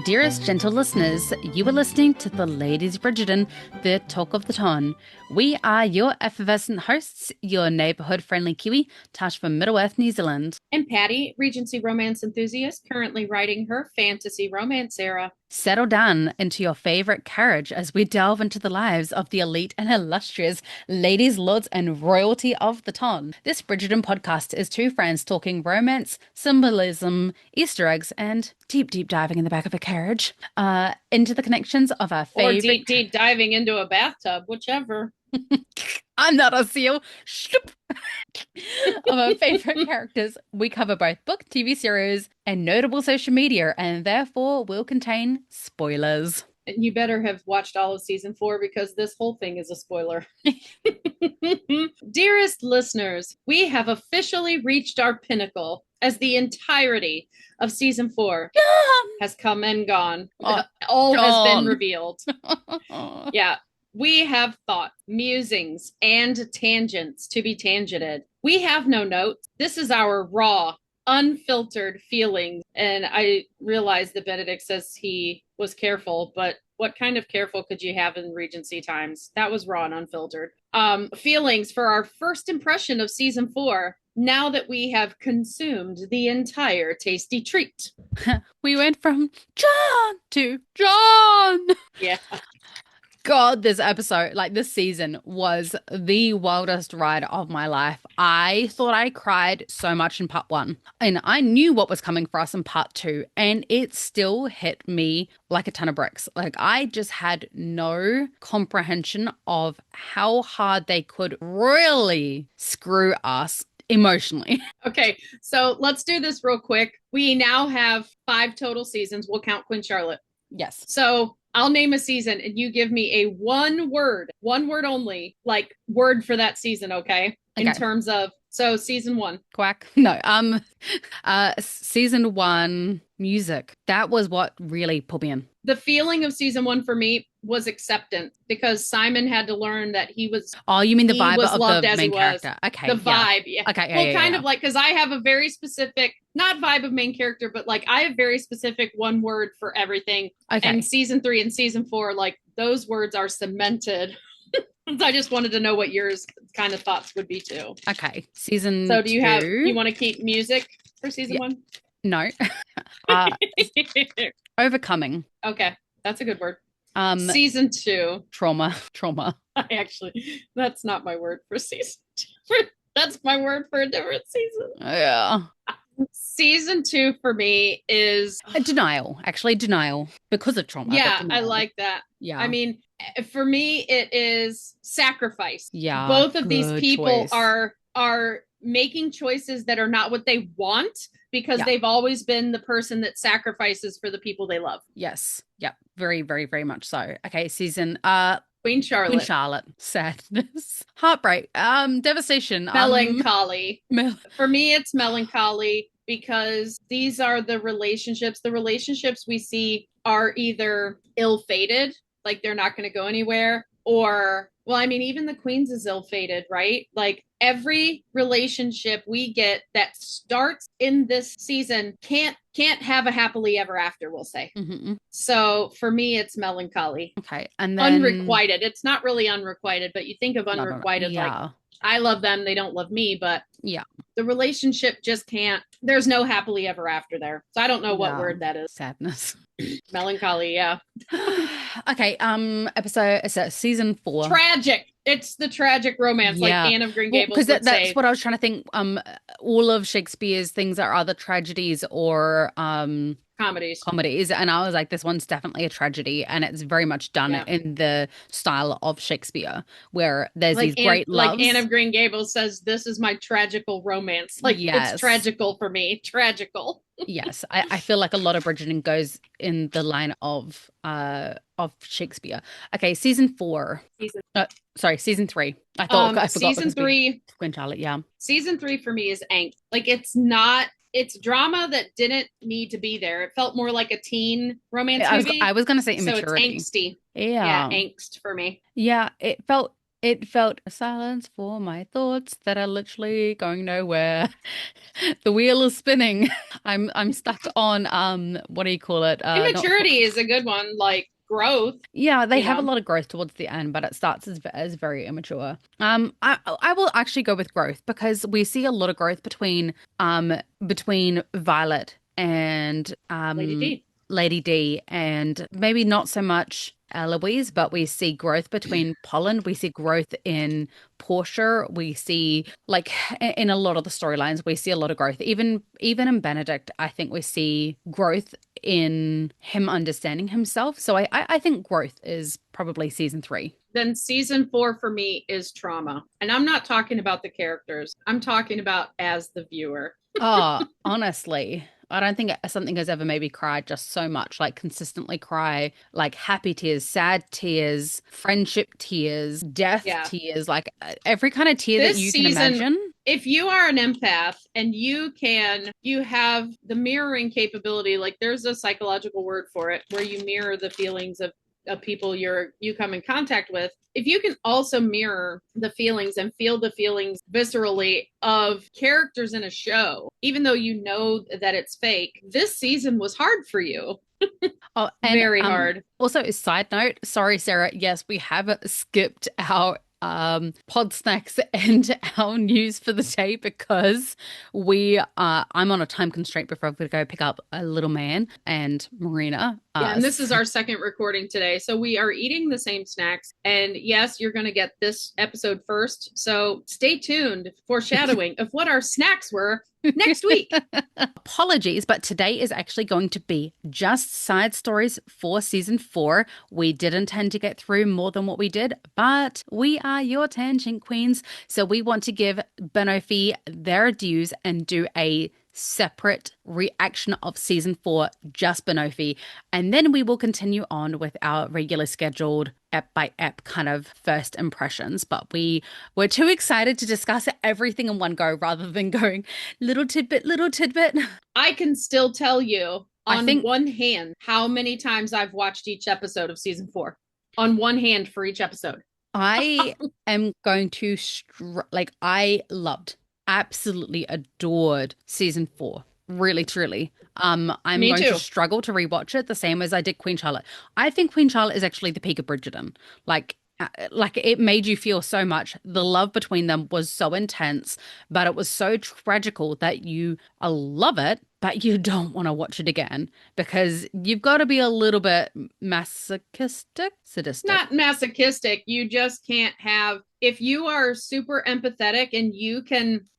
Dearest gentle listeners, you are listening to the Ladies Bridgerton, the talk of the town. We are your effervescent hosts, your neighbourhood-friendly Kiwi, Tash from Middle-earth, New Zealand. And Patty, Regency romance enthusiast, currently writing her fantasy romance era. Settle down into your favourite carriage as we delve into the lives of the elite and illustrious ladies, lords, and royalty of the ton. This Bridgerton podcast is two friends talking romance, symbolism, Easter eggs, and deep diving in the back of a carriage into the connections of our favourite... Or deep diving into a bathtub, whichever. I'm not a seal. Of our favorite characters. We cover both book, TV series, and notable social media, and therefore will contain spoilers. And you better have watched all of season 4 because this whole thing is a spoiler. Dearest listeners, we have officially reached our pinnacle as the entirety of season 4 has come and gone. All has been revealed. Yeah. We have thought, musings, and tangents to be tangented. We have no notes. This is our raw, unfiltered feelings. And I realize that Benedict says he was careful, but what kind of careful could you have in Regency times? That was raw and unfiltered. Feelings for our first impression of season 4, now that we have consumed the entire tasty treat. We went from John to John. Yeah. God, this episode, like this season, was the wildest ride of my life. I thought I cried so much in part 1, and I knew what was coming for us in part 2, and it still hit me like a ton of bricks. Like, I just had no comprehension of how hard they could really screw us emotionally. Okay, so let's do this real quick. We now have 5 total seasons. We'll count Queen Charlotte. Yes. So I'll name a season and you give me a one word only, like word for that season, okay? In terms of, so season 1. Quack. No, season 1 music. That was what really pulled me in. The feeling of season 1 for me was acceptance because Simon had to learn that he was. Oh, you mean the vibe of the main character? Okay. The vibe, yeah. Okay. Well, kind of like, because I have a very specific, not vibe of main character, but like I have very specific one word for everything. Okay. And season 3 and season 4, like those words are cemented. I just wanted to know what yours kind of thoughts would be too. Okay. Season So do you 2? you want to keep music for season 1? No. Overcoming. Okay. That's a good word. Season 2. Trauma. Actually, that's not my word for season 2. That's my word for a different season. Yeah. Season 2 for me is denial. Actually, denial because of trauma. Yeah, I like that. Yeah. I mean, for me, it is sacrifice. Yeah. Both of these people choice. are making choices that are not what they want because they've always been the person that sacrifices for the people they love. Yes. Yep. Very, very, very much so. Okay. Season Queen Charlotte. Sadness. Heartbreak. Devastation. Melancholy. For me, it's melancholy because these are the relationships. The relationships we see are either ill-fated, like they're not going to go anywhere, or, well, I mean, even the Queen's is ill-fated, right? Like every relationship we get that starts in this season can't have a happily ever after, we'll say. Mm-hmm. So for me, it's melancholy. Okay. And then unrequited. It's not really unrequited, but you think of unrequited like I love them, they don't love me, but the relationship just can't, there's no happily ever after there. So I don't know what word that is. Sadness. Melancholy, yeah. Okay, season 4. Tragic. It's the tragic romance, like Anne of Green Gables. Because that's what I was trying to think. All of Shakespeare's things are either tragedies or comedies, and I was like, this one's definitely a tragedy, and it's very much done in the style of Shakespeare, where there's like these great loves. Like Anne of Green Gables says, "This is my tragical romance." Like it's tragical for me, tragical. Yes, I feel like a lot of Bridgerton goes in the line of Shakespeare. Okay, season 4. Season 3. I forgot. Season 3. Queen Charlotte. Season 3 for me is angst. Like it's drama that didn't need to be there. It felt more like a teen romance movie. I was going to say immaturity. So it's angsty. Yeah, angst for me. Yeah, it felt It felt a silence for my thoughts that are literally going nowhere. The wheel is spinning. I'm stuck on what do you call it? Not Immaturity hooked. is a good one, like growth, Yeah, they you have a know. lot of growth towards the end, but it starts as very immature. I will actually go with growth because we see a lot of growth between Violet and Lady D. Lady D, and maybe not so much Eloise, but we see growth between Poland. We see growth in Portia. We see like in a lot of the storylines, we see a lot of growth. Even in Benedict, I think we see growth in him understanding himself. So I think growth is probably season three. Then season 4 for me is trauma. And I'm not talking about the characters. I'm talking about as the viewer. Oh, honestly, I don't think something has ever made me cry just so much. Like consistently cry, like happy tears, sad tears, friendship tears, death Yeah. tears, like every kind of tear that This you can season, imagine. if you are an empath and you have the mirroring capability, like there's a psychological word for it, where you mirror the feelings of people you come in contact with. If you can also mirror the feelings and feel the feelings viscerally of characters in a show, even though you know that it's fake, this season was hard for you. Oh, and Very hard. also a side note, sorry, Sarah, yes, we have skipped our pod snacks and our news for the day because I'm on a time constraint before I've got to go pick up a little man and Marina. Yeah, and this is our second recording today. So we are eating the same snacks. And yes, you're going to get this episode first. So stay tuned, foreshadowing of what our snacks were next week. Apologies, but today is actually going to be just side stories for season four. We did intend to get through more than what we did, but we are your tangent queens. So we want to give Benoffee their dues and do a separate reaction of season four, just Benoffee. And then we will continue on with our regular scheduled ep by ep kind of first impressions. But we're too excited to discuss everything in one go rather than going little tidbit, little tidbit. I can still tell you I on think one hand how many times I've watched each episode of season 4. On one hand for each episode. I am going to like I loved, absolutely adored season four. Really, truly. I'm Me going too. to struggle to rewatch it the same as I did Queen Charlotte. I think Queen Charlotte is actually the peak of Bridgerton. Like it made you feel so much. The love between them was so intense, but it was so tragical that you love it, but you don't want to watch it again because you've got to be a little bit masochistic, sadistic. Not masochistic. You just can't have, if you are super empathetic and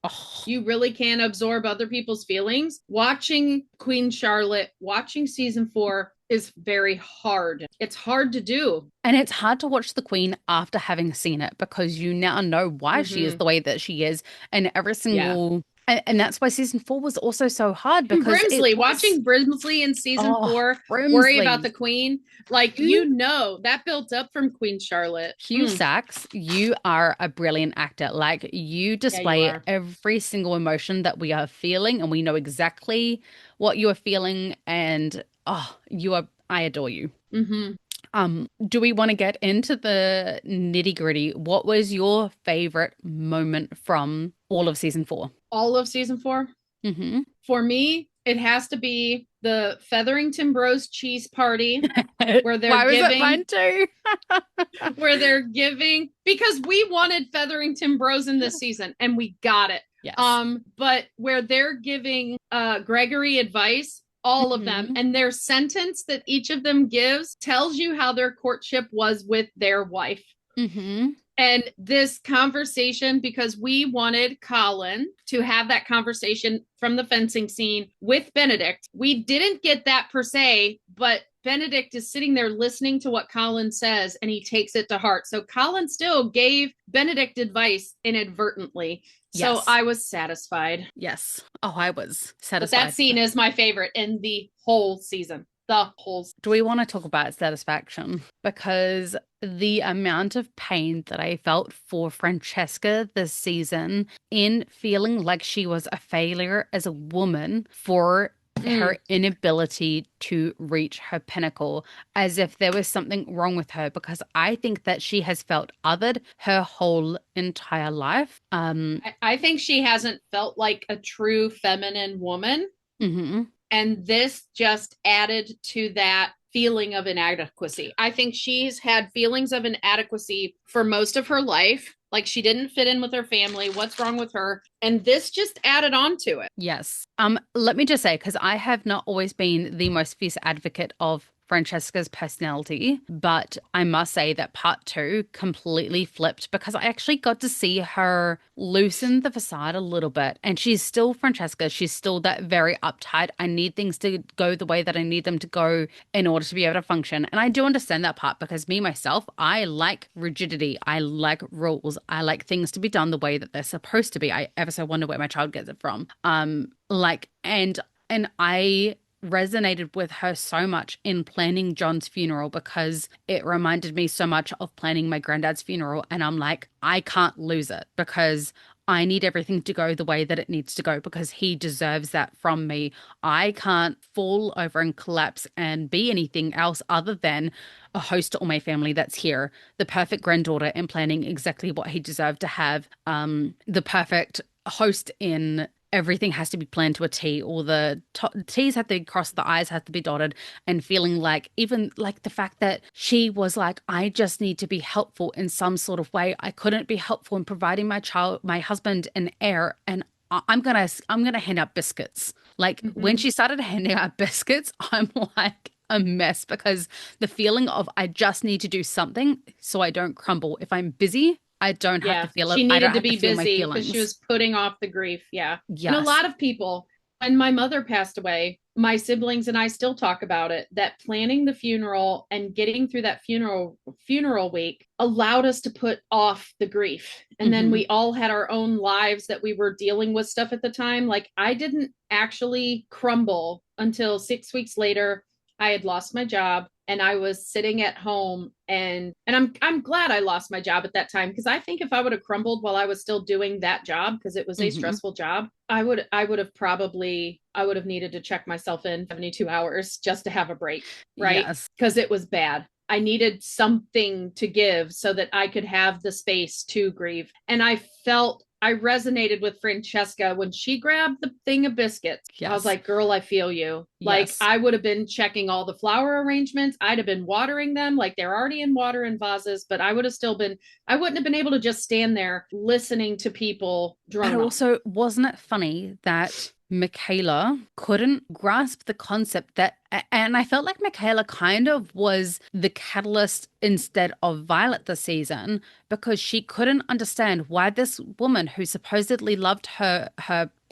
Oh, you really can absorb other people's feelings. Watching Queen Charlotte, watching season 4 is very hard. It's hard to do. and it's hard to watch The Queen after having seen it because you now know why she is Mm-hmm. the way that she is, and every Yeah. single. And that's why season four was also so hard because it Brimsley, was. watching Brimsley in season Oh, 4, worry about the Brimsley. Queen. Like, Hugh, that built up from Queen Charlotte. Hugh Sachs, you are a brilliant actor. Like, you Yeah, you display are. every single emotion that we are feeling, and we know exactly what you are feeling. And I adore you. Mm-hmm. Do we want to get into the nitty-gritty? What was your favorite moment from all of season four? All of season 4. Mm-hmm. For me, it has to be the Featherington Bros cheese party where they're Why was it giving mine too? because we wanted Featherington Bros in this season and we got it. Yes. But where they're giving Gregory advice, all of them, Mhm. and their sentence that each of them gives tells you how their courtship was with their wife. Mm-hmm. And this conversation, because we wanted Colin to have that conversation from the fencing scene with Benedict. We didn't get that per se, but Benedict is sitting there listening to what Colin says and he takes it to heart. So Colin still gave Benedict advice inadvertently. So Yes. I was satisfied. Yes. Oh, I was But satisfied. that scene is my favorite in the whole season. Do we want to talk about satisfaction? Because the amount of pain that I felt for Francesca this season in feeling like she was a failure as a woman for her inability to reach her pinnacle, as if there was something wrong with her, because I think that she has felt othered her whole entire life. I think she hasn't felt like a true feminine woman. Mm-hmm. And this just added to that feeling of inadequacy. I think she's had feelings of inadequacy for most of her life. Like she didn't fit in with her family. What's wrong with her? And this just added on to it. Yes. Let me just say, because I have not always been the most fierce advocate of Francesca's personality, but I must say that part two completely flipped, because I actually got to see her loosen the facade a little bit. And she's still Francesca. She's still that very uptight. I need things to go the way that I need them to go in order to be able to function. And I do understand that part, because me, myself, I like rigidity. I like rules. I like things to be done the way that they're supposed to be. I ever so wonder where my child gets it from. And I resonated with her so much in planning John's funeral, because it reminded me so much of planning my granddad's funeral. And I'm like, I can't lose it, because I need everything to go the way that it needs to go, because he deserves that from me. I can't fall over and collapse and be anything else other than a host to all my family that's here, the perfect granddaughter, and planning exactly what he deserved to have, the perfect host in everything has to be planned to a T. All the T's have to be crossed, the I's have to be dotted, and feeling like, even like the fact that she was like, I just need to be helpful in some sort of way. I couldn't be helpful in providing my husband an heir, and I'm gonna hand out biscuits. Like when she started handing out biscuits, I'm like a mess, because the feeling of I just need to do something so I don't crumble. If I'm busy, I don't have to feel it. She I don't needed to have be to feel my busy because feelings. she was putting off the grief. Yeah. Yes. And a lot of people, when my mother passed away, my siblings and I still talk about it, that planning the funeral and getting through that funeral week allowed us to put off the grief. And then we all had our own lives that we were dealing with stuff at the time. Like I didn't actually crumble until 6 weeks later. I had lost my job and I was sitting at home, and I'm glad I lost my job at that time, because I think if I would have crumbled while I was still doing that job, because it was a stressful job, I would have needed to check myself in 72 hours just to have a break, right? Yes. Because it was bad. I needed something to give so that I could have the space to grieve. And I resonated with Francesca when she grabbed the thing of biscuits. Yes. I was like, girl, I feel you. Like Yes. I would have been checking all the flower arrangements. I'd have been watering them. Like they're already in water and vases, but I wouldn't have been able to just stand there listening to people drone. But also, wasn't it funny that Michaela couldn't grasp the concept that, and I felt like Michaela kind of was the catalyst instead of Violet this season, because she couldn't understand why this woman who supposedly loved her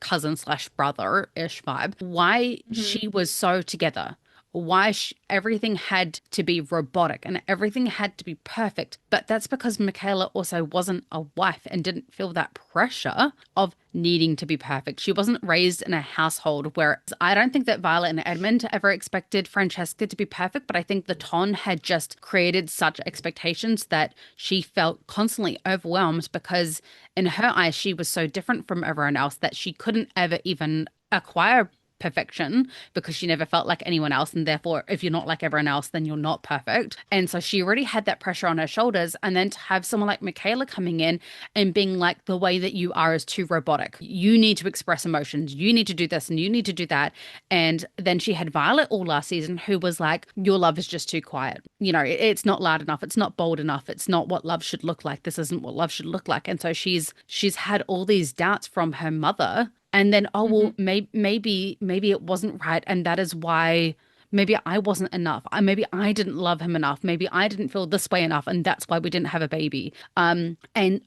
cousin slash brother-ish vibe, why she was so together. Why everything had to be robotic and everything had to be perfect. But that's because Michaela also wasn't a wife and didn't feel that pressure of needing to be perfect. She wasn't raised in a household where I don't think that Violet and Edmund ever expected Francesca to be perfect, but I think the Ton had just created such expectations that she felt constantly overwhelmed, because in her eyes, she was so different from everyone else that she couldn't ever even acquire perfection, because she never felt like anyone else, and therefore if you're not like everyone else, then you're not perfect. And so she already had that pressure on her shoulders, and then to have someone like Michaela coming in and being like, the way that you are is too robotic, you need to express emotions, you need to do this and you need to do that. And then she had Violet all last season, who was like, your love is just too quiet, it's not loud enough, it's not bold enough, it's not what love should look like, this isn't what love should look like. And so she's had all these doubts from her mother. And then, well, maybe it wasn't right. And that is why maybe I wasn't enough. Maybe I didn't love him enough. Maybe I didn't feel this way enough. And that's why we didn't have a baby. And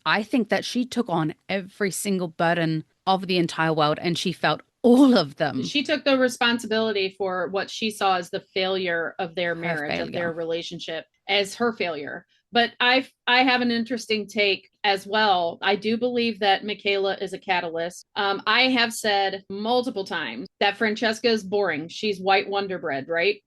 I think that she took on every single burden of the entire world, and she felt all of them. She took the responsibility for what she saw as the failure of their marriage, of their relationship, as her failure. But I have an interesting take as well. I do believe that Michaela is a catalyst. I have said multiple times that Francesca is boring. She's white Wonder Bread, right?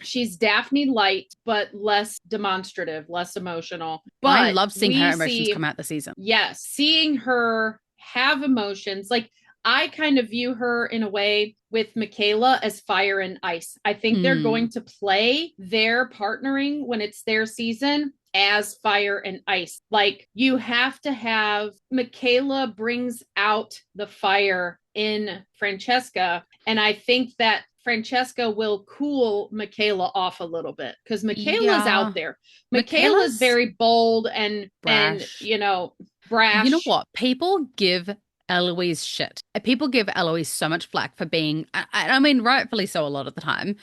She's Daphne light, but less demonstrative, less emotional. But I love seeing her emotions come out the season. Yes, seeing her have emotions. Like I kind of view her in a way with Michaela as fire and ice. I think they're going to play their partnering when it's their season as fire and ice. Like you have to have Michaela brings out the fire in Francesca. And I think that Francesca will cool Michaela off a little bit because Michaela's out there. Michaela's very bold and brash. Brash. You know what? People give Eloise shit. People give Eloise so much flack for being, I mean, rightfully so a lot of the time,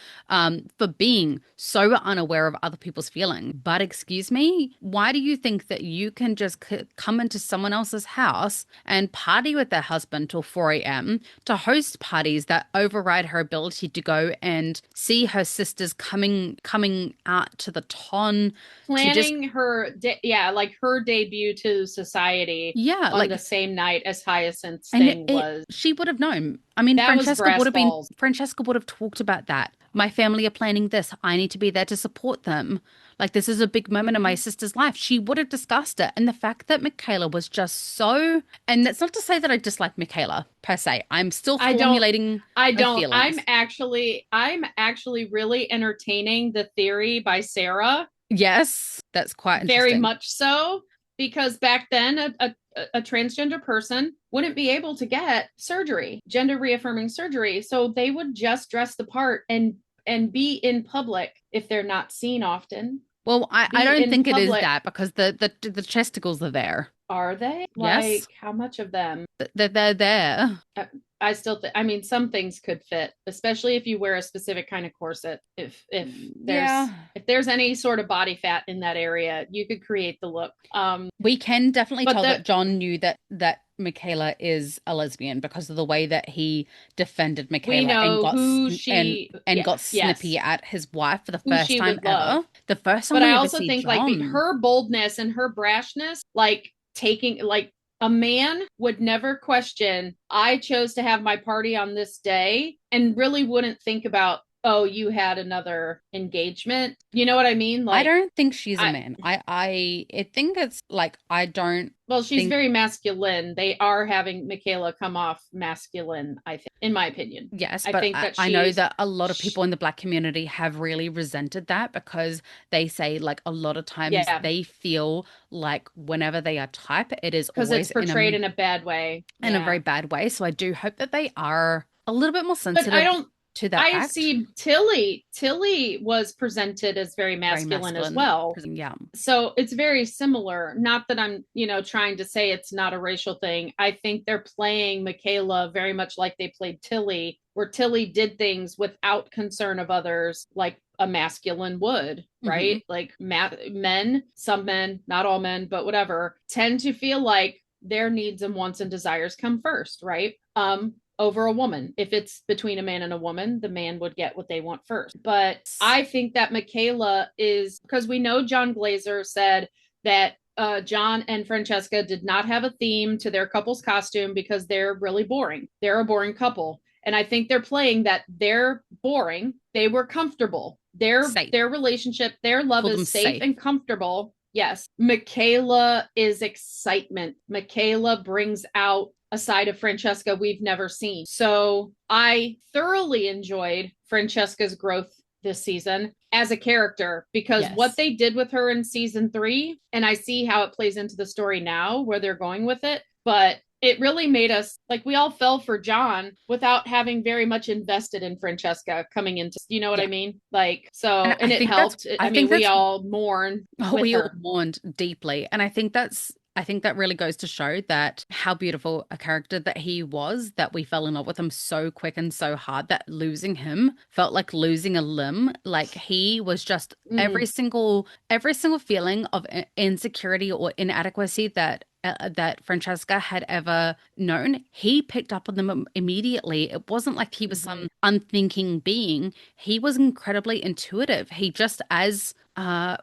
for being so unaware of other people's feelings. But excuse me, why do you think that you can just come into someone else's house and party with their husband till 4 a.m. to host parties that override her ability to go and see her sisters coming out to the ton? Planning her, like her debut to society on the same night as Hyacinth's thing was. She would have known. I mean, Francesca would have talked about that. My family are planning this. I need to be there to support them. Like, this is a big moment in my sister's life. She would have discussed it. And the fact that Michaela was just so, and that's not to say that I dislike Michaela per se. I'm still formulating my feelings. I'm actually really entertaining the theory by Sarah. Yes, that's quite interesting. Very much so, because back then a transgender person wouldn't be able to get surgery, gender reaffirming surgery. So they would just dress the part and be in public if they're not seen often. Well, I don't think it is that, because the testicles are there. Are they? Yes. Like, how much of them? They're there. I still think, I mean, some things could fit, especially if you wear a specific kind of corset. If there's any sort of body fat in that area, you could create the look. We can definitely tell that John knew that Michaela is a lesbian because of the way that he defended Michaela. We know and got snippy at his wife for the first time ever. The first time. But I also think John, like her boldness and her brashness, like taking like. A man would never question, I chose to have my party on this day, and really wouldn't think about, oh, you had another engagement. You know what I mean? Like, I don't think she's a man. I think it's like, I don't. Well, she's very masculine. They are having Michaela come off masculine, I think, in my opinion. Yes, but I know that a lot of people in the Black community have really resented that, because they say, like, a lot of times they feel like whenever they are type, it is always because it's portrayed in a bad way. In a very bad way. So I do hope that they are a little bit more sensitive. But to that I see Tilly was presented as very masculine as well. Yeah. So it's very similar. Not that I'm, trying to say it's not a racial thing. I think they're playing Michaela very much like they played Tilly, where Tilly did things without concern of others, like a masculine would, right? Like some men, not all men, but whatever, tend to feel like their needs and wants and desires come first, right? Over a woman. If it's between a man and a woman, the man would get what they want first. But I think that Michaela is, because we know John Glazer said that John and Francesca did not have a theme to their couple's costume because they're really boring. They're a boring couple. And I think they're playing that they're boring. They were comfortable. Their relationship, their love is safe and comfortable. Yes. Michaela is excitement. Michaela brings out a side of Francesca we've never seen. So I thoroughly enjoyed Francesca's growth this season as a character, because what they did with her in season 3, and I see how it plays into the story now where they're going with it, but it really made us, like, we all fell for John without having very much invested in Francesca coming into, you know what I mean? Like, so, and it helped. I mean, we all mourned. We all mourned deeply. And I think that really goes to show that how beautiful a character that he was, that we fell in love with him so quick and so hard that losing him felt like losing a limb. Like, he was just every single feeling of insecurity or inadequacy that Francesca had ever known, he picked up on them immediately. It wasn't like he was some unthinking being. He was incredibly intuitive. He just, as I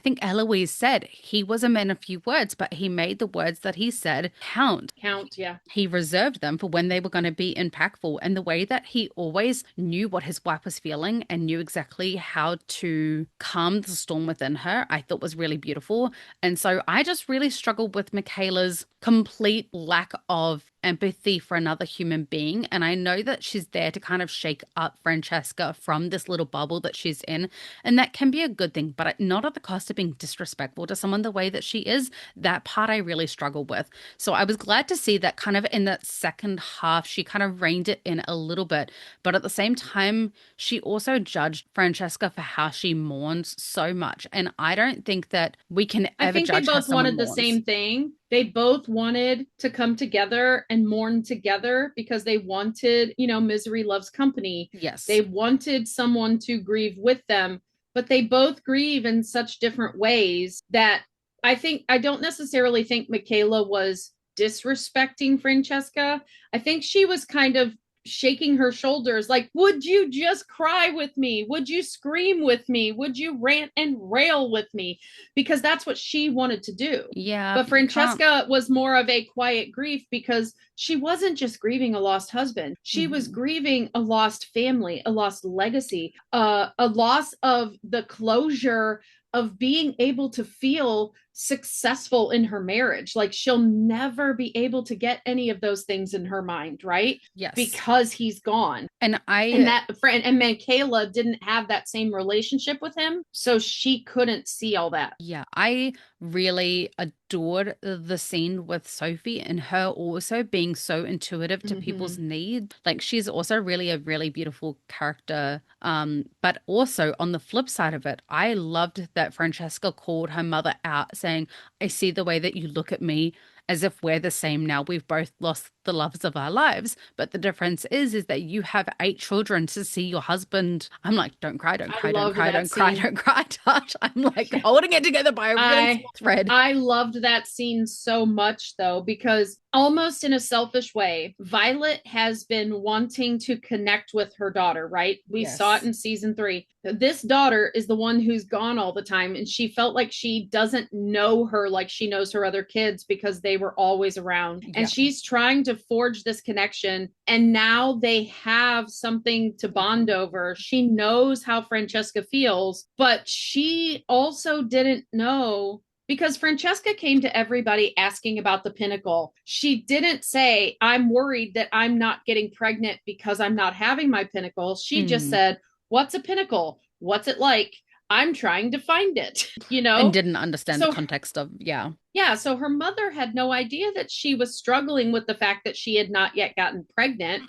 think Eloise said, he was a man of few words, but he made the words that he said count. Yeah. He reserved them for when they were going to be impactful. And the way that he always knew what his wife was feeling and knew exactly how to calm the storm within her, I thought was really beautiful. And so I just really struggled with Michaela's complete lack of empathy for another human being. And I know that she's there to kind of shake up Francesca from this little bubble that she's in. And that can be a good thing, but not at the cost of being disrespectful to someone the way that she is. That part I really struggle with. So I was glad to see that kind of in that second half, she kind of reined it in a little bit. But at the same time, she also judged Francesca for how she mourns so much. And I don't think that we can I ever think they judge how both someone wanted the mourns. same thing. They both wanted to come together and mourn together because they wanted, misery loves company. Yes. They wanted someone to grieve with them, but they both grieve in such different ways that I don't necessarily think Michaela was disrespecting Francesca. I think she was kind of shaking her shoulders like, would you just cry with me? Would you scream with me? Would you rant and rail with me? Because that's what she wanted to do. Yeah, But but you can't. Francesca was more of a quiet grief because she wasn't just grieving a lost husband. She was grieving a lost family, a lost legacy, a loss of the closure of being able to feel successful in her marriage. Like she'll never be able to get any of those things in her mind, right? Yes. Because he's gone. And Michaela didn't have that same relationship with him, so she couldn't see all that. Yeah, I really adored the scene with Sophie and her also being so intuitive to people's needs. Like she's also really a really beautiful character. But also on the flip side of it, I loved that Francesca called her mother out saying, I see the way that you look at me as if we're the same now. We've both lost the loves of our lives. But the difference is that you have 8 children to see your husband. I'm like, don't cry, don't cry, don't cry, don't cry, don't cry, touch. I'm like holding it together by a really small thread. I loved that scene so much though, because almost in a selfish way, Violet has been wanting to connect with her daughter, right? We saw it in season 3. This daughter is the one who's gone all the time, and she felt like she doesn't know her like she knows her other kids because they were always around. And she's trying to forge this connection, and now they have something to bond over. She knows how Francesca feels, but she also didn't know because Francesca came to everybody asking about the pinnacle. She didn't say, I'm worried that I'm not getting pregnant because I'm not having my pinnacle. She just said, what's a pinnacle? What's it like? I'm trying to find it, And didn't understand the context of, Yeah, so her mother had no idea that she was struggling with the fact that she had not yet gotten pregnant.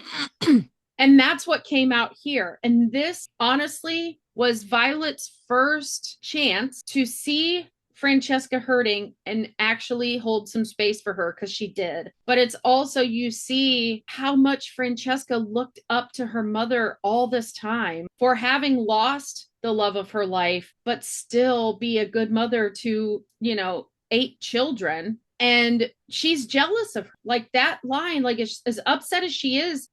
And that's what came out here. And this, honestly, was Violet's first chance to see Francesca hurting and actually hold some space for her, because she did. But it's also, you see how much Francesca looked up to her mother all this time for having lost the love of her life, but still be a good mother to, 8 children. And she's jealous of her. Like that line, like as upset as she is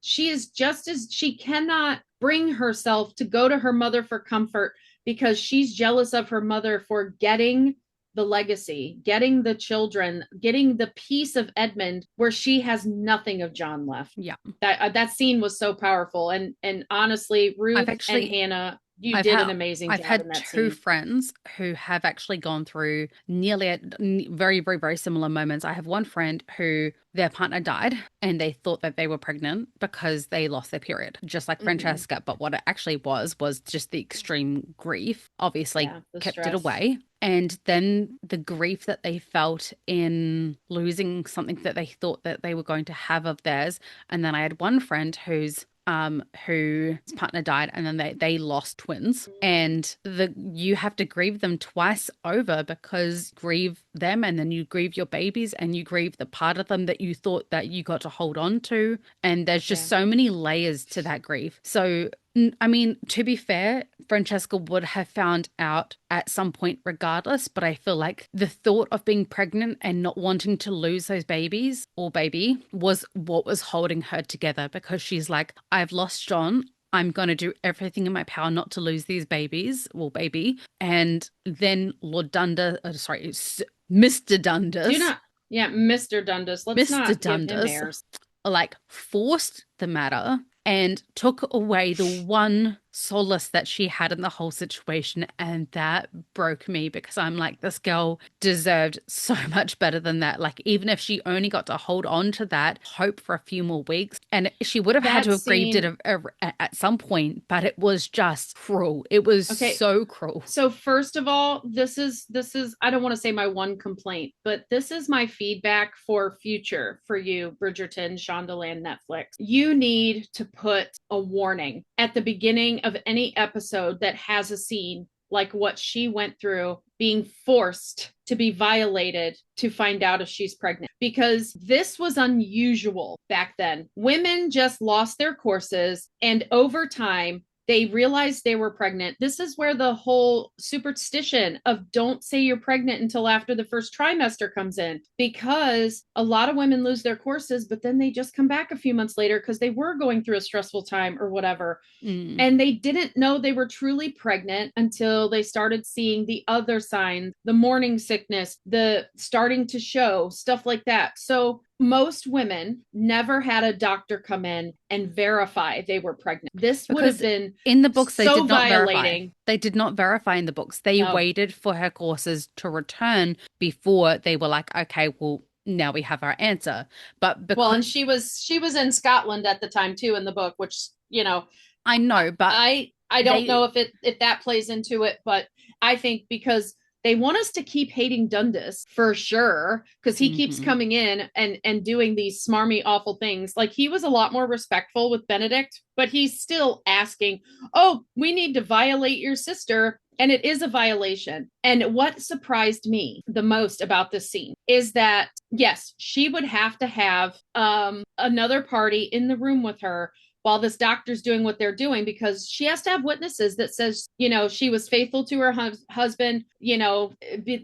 just as she cannot bring herself to go to her mother for comfort because she's jealous of her mother for getting the legacy, getting the children, getting the piece of Edmund where she has nothing of John left. Yeah. That scene was so powerful. And honestly, Ruth and Hannah, you did an amazing job in that scene. I've had 2 friends who have actually gone through nearly very, very, very similar moments. I have one friend who their partner died and they thought that they were pregnant because they lost their period, just like Francesca. But what it actually was just the extreme grief, obviously kept it away. And then the grief that they felt in losing something that they thought that they were going to have of theirs. And then I had one friend whose partner died, and then they lost twins, and you have to grieve them twice over, because grieve them and then you grieve your babies and you grieve the part of them that you thought that you got to hold on to, and there's just so many layers to that grief. So I mean, to be fair, Francesca would have found out at some point regardless, but I feel like the thought of being pregnant and not wanting to lose those babies or baby was what was holding her together, because she's like, I've lost John. I'm going to do everything in my power not to lose these babies, well, baby. And then Mr. Dundas. Mr. Dundas. Let's not give him airs. Like forced the matter and took away the one solace that she had in the whole situation. And that broke me because I'm like, this girl deserved so much better than that. Like, even if she only got to hold on to that hope for a few more weeks, and she would have had to That have grieved it scene. at some point, but it was just cruel. It was Okay. so cruel. So first of all, this is I don't want to say my one complaint, but this is my feedback for future for you, Bridgerton, Shondaland, Netflix. You need to put a warning at the beginning of any episode that has a scene like what she went through, being forced to be violated to find out if she's pregnant, because this was unusual back then. Women just lost their courses, and over time they realized they were pregnant. This is where the whole superstition of don't say you're pregnant until after the first trimester comes in, because a lot of women lose their courses, but then they just come back a few months later because they were going through a stressful time or whatever. And they didn't know they were truly pregnant until they started seeing the other signs, the morning sickness, the starting to show, stuff like that. So most women never had a doctor come in and verify they were pregnant. This would have been in the books, they so did not violating. verify. They did not verify in the books. They No. waited for her courses to return before they were like, okay, well, now we have our answer. But Well, and because she was in Scotland at the time too in the book, which, you know, I know, but I don't know they, if that plays into it, but I think because they want us to keep hating Dundas for sure, because he keeps Mhm. coming in and doing these smarmy, awful things. Like, he was a lot more respectful with Benedict, but he's still asking, "Oh, we need to violate your sister." And it is a violation. And what surprised me the most about this scene is that, yes, she would have to have another party in the room with her while this doctor's doing what they're doing, because she has to have witnesses that says, you know, she was faithful to her husband. You know,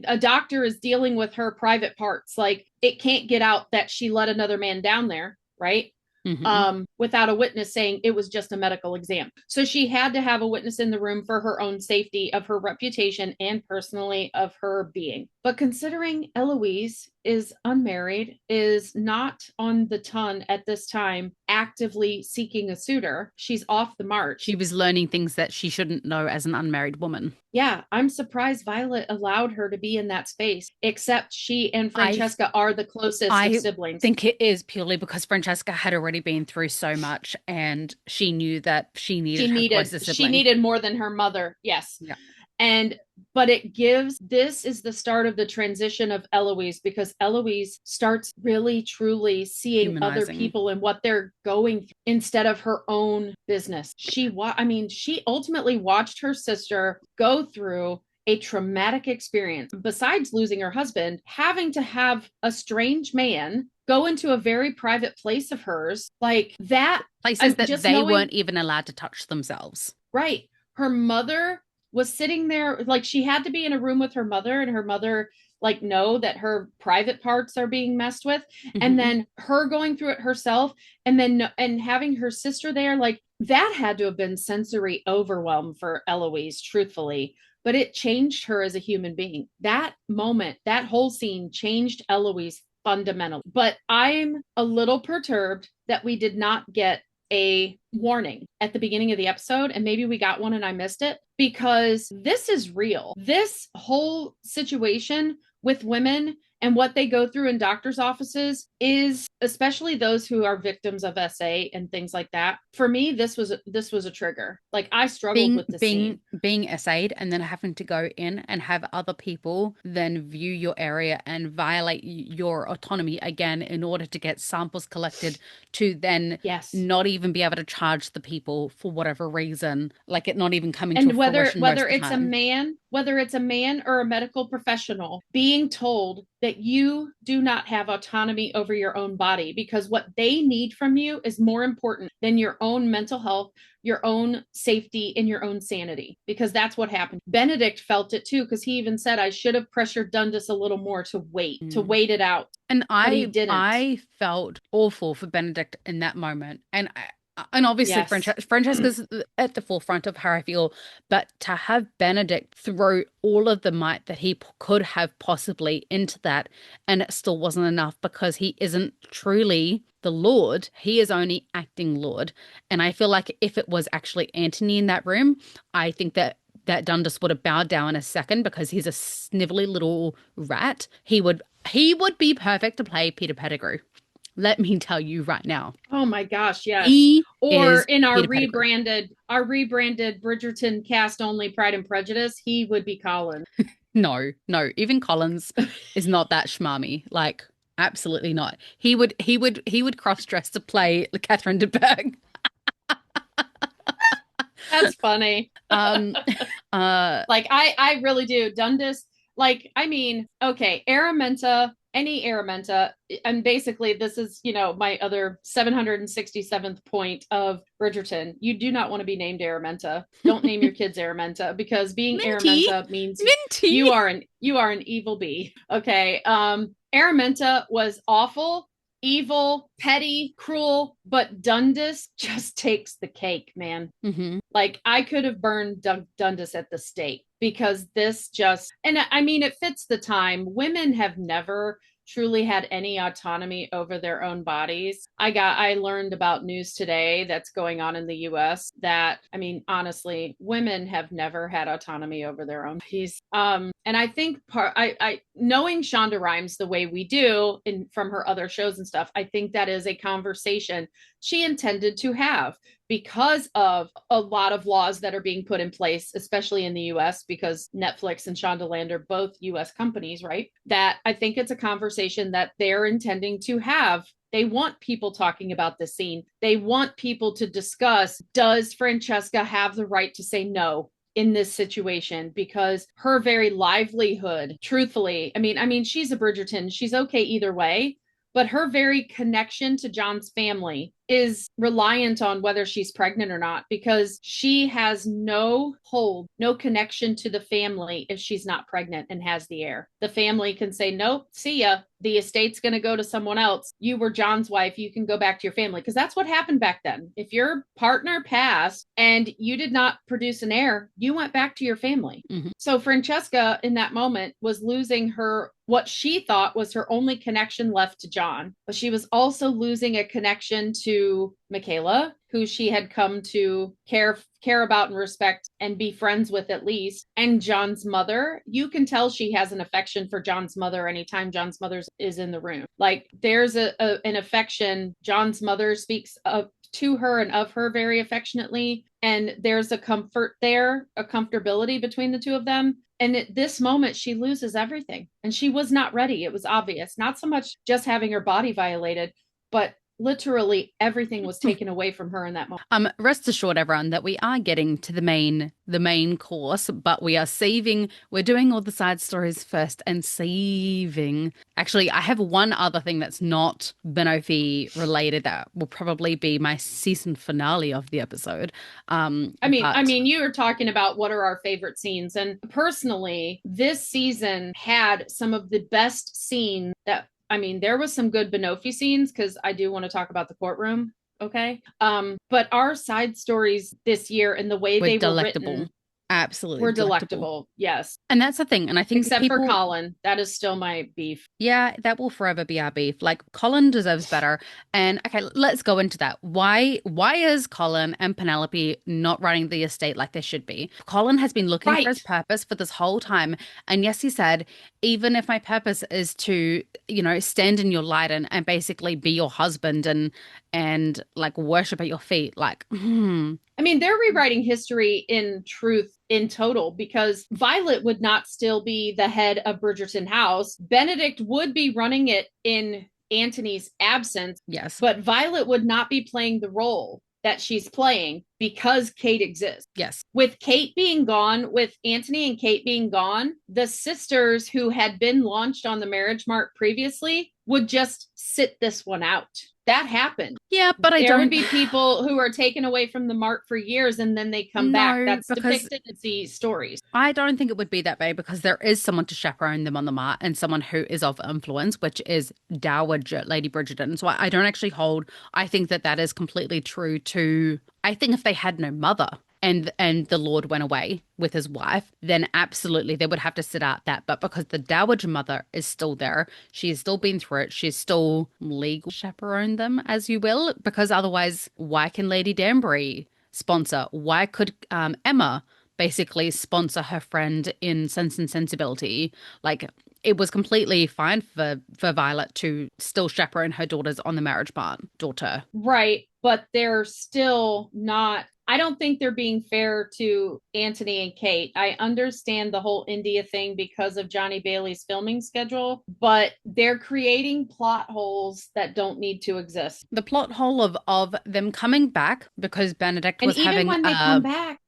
a doctor is dealing with her private parts. Like, it can't get out that she let another man down there, right? Mhm. Without a witness saying it was just a medical exam. So she had to have a witness in the room for her own safety of her reputation and personally of her being. But considering Eloise is unmarried, is not on the ton at this time, actively seeking a suitor, she's off the march. She was learning things that she shouldn't know as an unmarried woman. Yeah, I'm surprised Violet allowed her to be in that space, except she and Francesca are the closest of I siblings. think it is purely because Francesca had already been through so much and she knew that she needed her closest She sibling. needed more than her mother. Yes. Yeah. And but it gives, this is the start of the transition of Eloise, because Eloise starts really truly seeing other Humanizing. people and what they're going through instead of her own business. She ultimately watched her sister go through a traumatic experience. Besides losing her husband, having to have a strange man go into a very private place of hers, like that. Places that Just they knowing, weren't even allowed to touch themselves. right, her mother was sitting there, like, she had to be in a room with her mother, and her mother, like, know that her private parts are being messed with. And then her going through it herself, and then and having her sister there, like, that had to have been sensory overwhelm for Eloise, truthfully. But it changed her as a human being. That moment, that whole scene changed Eloise fundamentally. But I'm a little perturbed that we did not get a warning at the beginning of the episode, and maybe we got one and I missed it, because this is real. This whole situation with women and what they go through in doctors' offices is, especially those who are victims of SA and things like that. For me, this was a trigger. Like, I struggled with the scene. Being essayed and then having to go in and have other people then view your area and violate your autonomy again in order to get samples collected to then Yes. not even be able to charge the people for whatever reason, like it not even coming And to fruition whether most of the it's a time. man, whether it's a man or a medical professional, being told that you do not have autonomy over your own body, because what they need from you is more important than your own mental health, your own safety, and your own sanity, because that's what happened. Benedict felt it too, because he even said, "I should have pressured Dundas a little more to wait it out." And But he didn't. I felt awful for Benedict in that moment. And And obviously, Yes. Francesca's at the forefront of her, I feel. But to have Benedict throw all of the might that he could have possibly into that, and it still wasn't enough because he isn't truly the Lord. He is only acting Lord. And I feel like if it was actually Antony in that room, I think that Dundas would have bowed down in a second because he's a snivelly little rat. He would be perfect to play Peter Pettigrew. Let me tell you right now. Oh my gosh, yes. He Or is in Peter Pettigrew. our rebranded Bridgerton cast only Pride and Prejudice, he would be Colin. No, no, even Collins is not that schmarmy. Like, absolutely not. He would cross dress to play Catherine de Bourgh. That's funny. Um, Like I really do. Dundas, like, I mean, okay, Araminta, any Araminta, and basically this is, my other 767th point of Bridgerton. You do not want to be named Araminta. Don't name your kids Araminta, because being Minty, Araminta means Minty. you are an evil bee. Okay. Araminta was awful, evil, petty, cruel, but Dundas just takes the cake, man. Hmm. Like, I could have burned Dundas at the stake, because this just, and I mean, it fits the time. Women have never truly had any autonomy over their own bodies. I learned about news today that's going on in the US that, I mean, honestly, women have never had autonomy over their own bodies. And I think I knowing Shonda Rhimes the way we do from her other shows and stuff, I think that is a conversation she intended to have, because of a lot of laws that are being put in place, especially in the US, because Netflix and Shondaland are both US companies, right? That I think it's a conversation that they're intending to have. They want people talking about this scene. They want people to discuss, does Francesca have the right to say no in this situation? Because her very livelihood, truthfully, I mean, she's a Bridgerton. She's okay either way, but her very connection to John's family is reliant on whether she's pregnant or not, because she has no hold, no connection to the family if she's not pregnant and has the heir. The family can say, nope, see ya. The estate's going to go to someone else. You were John's wife. You can go back to your family. Because that's what happened back then. If your partner passed and you did not produce an heir, you went back to your family. Hmm. So Francesca, in that moment, was losing what she thought was her only connection left to John, but she was also losing a connection to Michaela, who she had come to care about and respect and be friends with, at least, and John's mother. You can tell she has an affection for John's mother anytime John's mother is in the room. Like, there's an affection. John's mother speaks to her and of her very affectionately, and there's a comfort there, a comfortability between the two of them. And at this moment, she loses everything. And she was not ready. It was obvious. Not so much just having her body violated, but literally everything was taken away from her in that moment. Rest assured, everyone, that we are getting to the main course, but we're doing all the side stories first and saving. Actually, I have one other thing that's not Benoffee related that will probably be my season finale of the episode. I mean, you were talking about what are our favorite scenes. And personally, this season had some of the best scenes that, I mean, there was some good Benoffee scenes, because I do want to talk about the courtroom. Okay. But our side stories this year and the way We're they delectable. were written Absolutely were delectable. delectable. Yes. And that's the thing. And I think Except for Colin. That is still my beef. yeah, that will forever be our beef. Like, Colin deserves better. And okay, let's go into that. Why is Colin and Penelope not running the estate like they should be? Colin has been looking for his Right. purpose for this whole time. And yes, he said, even if my purpose is to, stand in your light and basically be your husband and like worship at your feet, like, I mean, they're rewriting history in truth in total, because Violet would not still be the head of Bridgerton House. Benedict would be running it in Antony's absence, yes, but Violet would not be playing the role that she's playing because Kate exists. yes, With Kate being gone, with Antony and Kate being gone, the sisters who had been launched on the marriage mark previously would just sit this one out. That happened. Yeah, but I There would don't be people who are taken away from the mark for years and then they come back. know That's because depicted in these stories. I don't think it would be that way because there is someone to chaperone them on the mart and someone who is of influence, which is Dowager Lady Bridgerton. So I don't actually hold. I think that that is completely true to. I think if they had no mother and the Lord went away with his wife, then absolutely they would have to sit out that. But because the Dowager mother is still there, she has still been through it. She's still legal chaperone them, as you will, because otherwise, why can Lady Danbury sponsor? Why could Emma? Basically sponsor her friend in Sense and Sensibility. Like it was completely fine for Violet to still chaperone her daughters on the marriage part. Daughter. Right. But they're still not, I don't think they're being fair to Anthony and Kate. I understand the whole India thing because of Johnny Bailey's filming schedule, but they're creating plot holes that don't need to exist. The plot hole of them coming back because Benedict And was having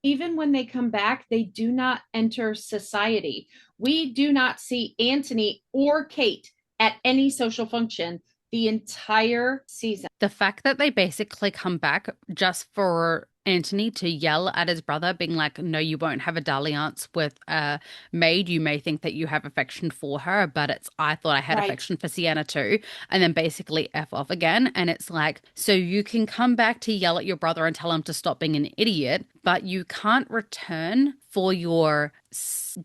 even when they come back, they do not enter society. We do not see Anthony or Kate at any social function the entire season. the fact that they basically come back just for Anthony to yell at his brother, being like, no, you won't have a dalliance with a maid. You may think that you have affection for her, but I thought I had Right. affection for Sienna too. And then basically F off again. And it's like, so you can come back to yell at your brother and tell him to stop being an idiot, but you can't return for your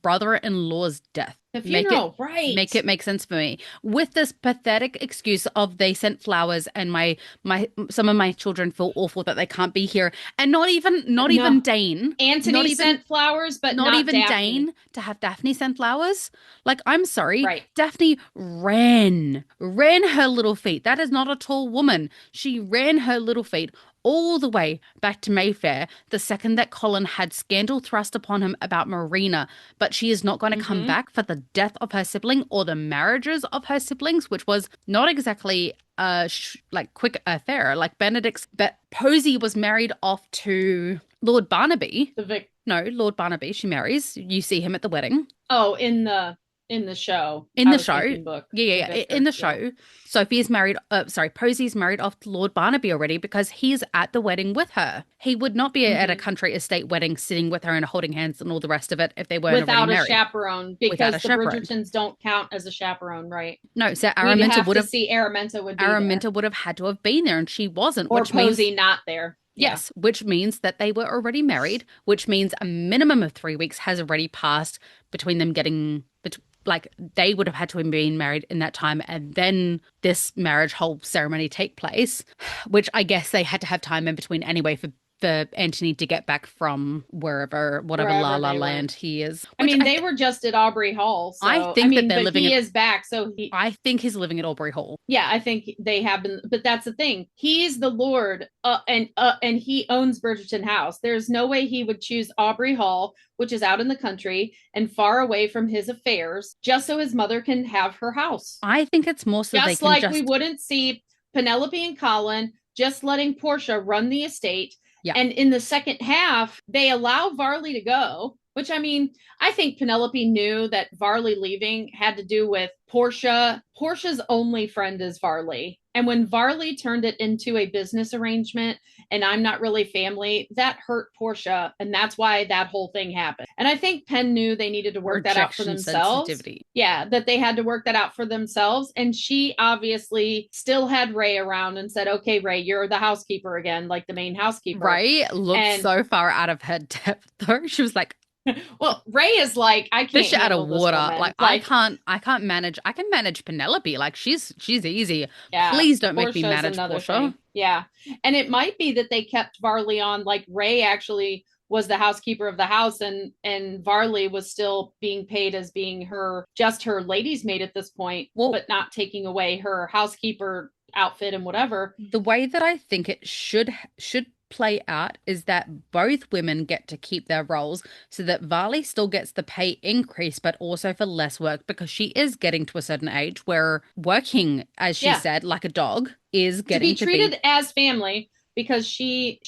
brother-in-law's death. The funeral, right. Make it make sense for me. With this pathetic excuse of they sent flowers and my some of my children feel awful that they can't be here. And not even Dane. Anthony sent flowers, but not even Daphne. Dane to have Daphne send flowers. Like, I'm sorry. Right. Daphne ran her little feet. That is not a tall woman. She ran her little feet all the way back to Mayfair the second that Colin had scandal thrust upon him about Marina, but she is not going to come back for the death of her sibling or the marriages of her siblings, which was not exactly like quick affair. Like Posey was married off to Lord Barnaby. No, Lord Barnaby. She marries. You see him at the wedding. Oh, in the show. In the show. In the show. Sophie is married, Posey's married off to Lord Barnaby already because he's at the wedding with her. He would not be at a country estate wedding sitting with her and holding hands and all the rest of it if they weren't without already a married. chaperone, because the Bridgertons don't count as a chaperone, right? No, so Araminta would have Araminta would have had to have been there and she wasn't. Or which Posey means, not there. Yes, which means that they were already married, which means a minimum of 3 weeks has already passed between them getting like they would have had to have been married in that time and then this marriage whole ceremony take place, which I guess they had to have time in between anyway for Anthony to get back from whatever La La Land he is. I mean, they were just at Aubrey Hall. So, I think that they're living. He is back, so I think he's living at Aubrey Hall. Yeah, I think they have been, but that's the thing. He's the Lord, and he owns Bridgerton House. There's no way he would choose Aubrey Hall, which is out in the country and far away from his affairs, just so his mother can have her house. I think it's more so just like we wouldn't see Penelope and Colin just letting Portia run the estate. Yeah. And in the second half, they allow Varley to go, which, I mean, I think Penelope knew that Varley leaving had to do with Portia. Portia's only friend is Varley. And when Varley turned it into a business arrangement and I'm not really family, that hurt Portia. And that's why that whole thing happened. And I think Penn knew they needed to work that out for themselves. Yeah, that they had to work that out for themselves. And she obviously still had Ray around and said, okay, Ray, you're the housekeeper again, like the main housekeeper. Right? Looked so far out of her depth, though. She was like, well, Ray is like, I can't fish out of water. Like I can't manage. I can manage Penelope. Like she's easy. Yeah, please don't make me manage Portia. Yeah, and it might be that they kept Varley on. Like Ray actually was the housekeeper of the house, and Varley was still being paid as being her lady's maid at this point, but not taking away her housekeeper outfit and whatever. The way that I think it should play out is that both women get to keep their roles so that Varley still gets the pay increase but also for less work because she is getting to a certain age where working, as she said, like a dog is getting to be treated as family because she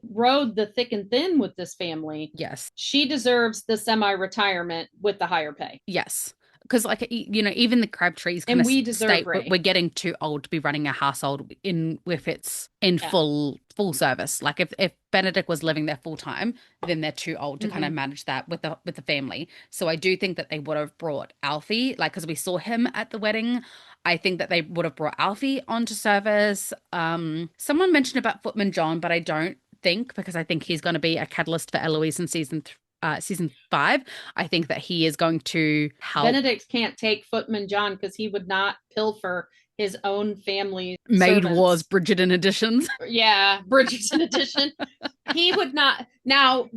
rode the thick and thin with this family. Yes. She deserves the semi-retirement with the higher pay. Yes. because like even the Crabtrees kind And of we deserve state Ray. we're getting too old to be running a household in if it's in full service. Like if Benedict was living there full time, then they're too old to kind of manage that with the family. So I do think that they would have brought Alfie, like because we saw him at the wedding. I think that they would have brought Alfie onto service. Someone mentioned about Footman John, but I don't think, because I think he's going to be a catalyst for Eloise in season 5. I think that he is going to help. Benedict can't take Footman John because he would not pilfer his own family's Maid servants. Wars Bridgerton editions. Yeah, Bridgerton edition. He would not. Now,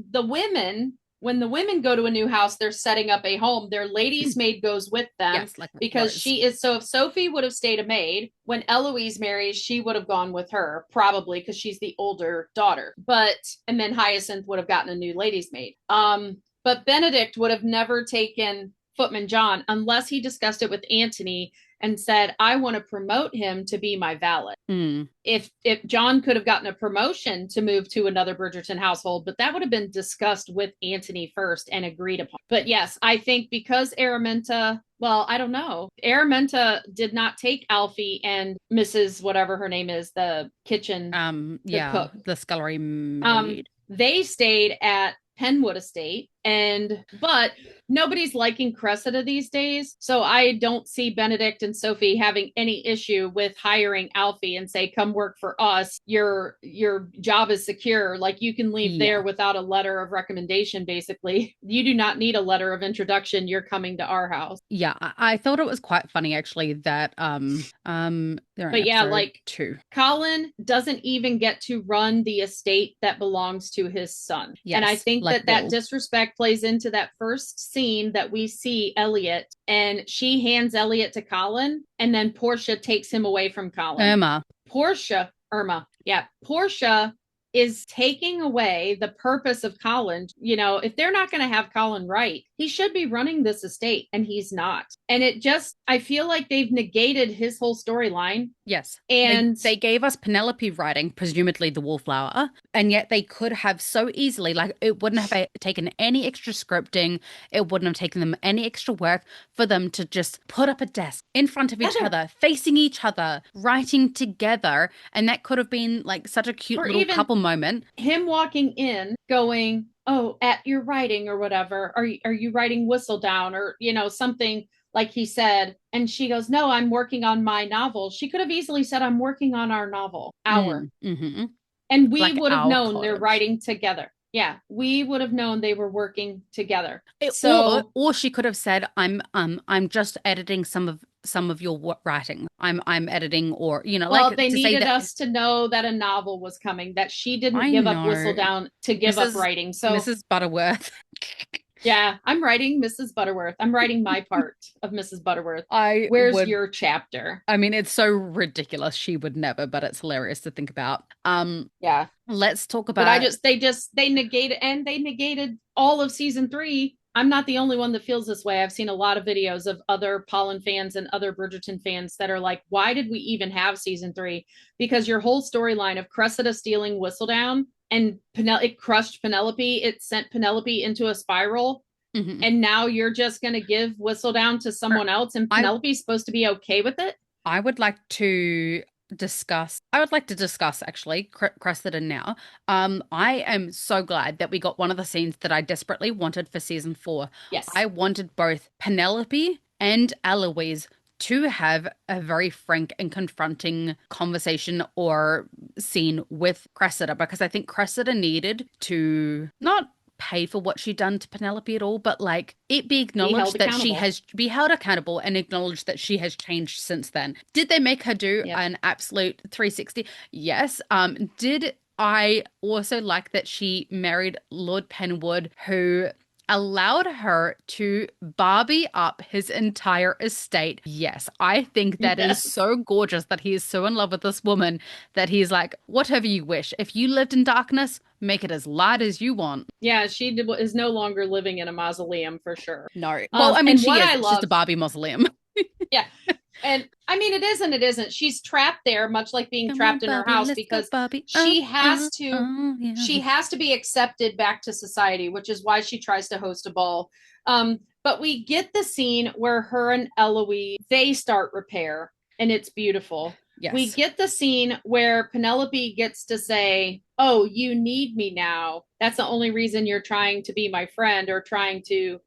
when the women go to a new house, they're setting up a home. Their lady's maid goes with them, yes, like because Rose. she is. So if Sophie would have stayed a maid, when Eloise marries, she would have gone with her, probably because she's the older daughter. And then Hyacinth would have gotten a new lady's maid. But Benedict would have never taken Footman John unless he discussed it with Antony and said, I want to promote him to be my valet. If John could have gotten a promotion to move to another Bridgerton household, but that would have been discussed with Antony first and agreed upon. But yes, I think because Araminta, well, I don't know. Araminta did not take Alfie and Mrs. whatever her name is, the kitchen, cook. The scullery maid. They stayed at Penwood Estate, but nobody's liking Cressida these days, so I don't see Benedict and Sophie having any issue with hiring Alfie and say, come work for us, your job is secure, like you can leave there without a letter of recommendation. Basically, you do not need a letter of introduction, you're coming to our house. I thought it was quite funny actually that but yeah, like 2, Colin doesn't even get to run the estate that belongs to his son. And I think like that disrespect plays into that first scene that we see Elliot, and she hands Elliot to Colin, and then Portia takes him away from Colin. Irma. Yeah. Portia is taking away the purpose of Colin. If they're not going to have Colin right, he should be running this estate, and he's not. And I feel like they've negated his whole storyline. Yes. And they gave us Penelope writing, presumably the Wallflower, and yet they could have so easily, like, it wouldn't have taken any extra scripting. It wouldn't have taken them any extra work for them to just put up a desk in front of each other, facing each other, writing together. And that could have been like such a cute little couple moment. Him walking in going, oh, at your writing or whatever, are you writing Whistledown or, something like he said. And she goes, no, I'm working on my novel. She could have easily said, I'm working on our novel, Mm-hmm. And we would have known they're writing together. Yeah, we would have known they were working together. Or she could have said, I'm just editing some of your writing. I'm editing, or they needed us to know that a novel was coming, that she didn't give up Whistledown to give up writing. So Mrs. Butterworth. Yeah, I'm writing Mrs. Butterworth. I'm writing my part of Mrs. Butterworth. Where's your chapter? I mean, it's so ridiculous. She would never, but it's hilarious to think about. Yeah. Let's talk about. But they negated all of season 3. I'm not the only one that feels this way. I've seen a lot of videos of other Pollen fans and other Bridgerton fans that are like, why did we even have season 3? Because your whole storyline of Cressida stealing Whistledown and it crushed Penelope. It sent Penelope into a spiral. Mm-hmm. And now you're just going to give Whistledown to someone else, and Penelope's supposed to be okay with it? I would like to discuss actually Cressida now. I am so glad that we got one of the scenes that I desperately wanted for season 4. Yes. I wanted both Penelope and Eloise to have a very frank and confronting conversation or scene with Cressida, because I think Cressida needed to not pay for what she'd done to Penelope at all, but like it be acknowledged that she has be held accountable and acknowledged that she has changed since then. Did they make her do an absolute 360? Yes. Did I also like that she married Lord Penwood, who allowed her to Barbie up his entire estate? Yes, I think that is so gorgeous that he is so in love with this woman that he's like, whatever you wish. If you lived in darkness, make it as light as you want. Yeah, she is no longer living in a mausoleum for sure. No. Well, I mean, she is. It's just a Barbie mausoleum. Yeah. And I mean, it is and it isn't. She's trapped there, much like being trapped in her house, because she has to be accepted back to society, which is why she tries to host a ball. But we get the scene where her and Eloise, they start repair, and it's beautiful. Yes. We get the scene where Penelope gets to say, oh, you need me now. That's the only reason you're trying to be my friend or trying to,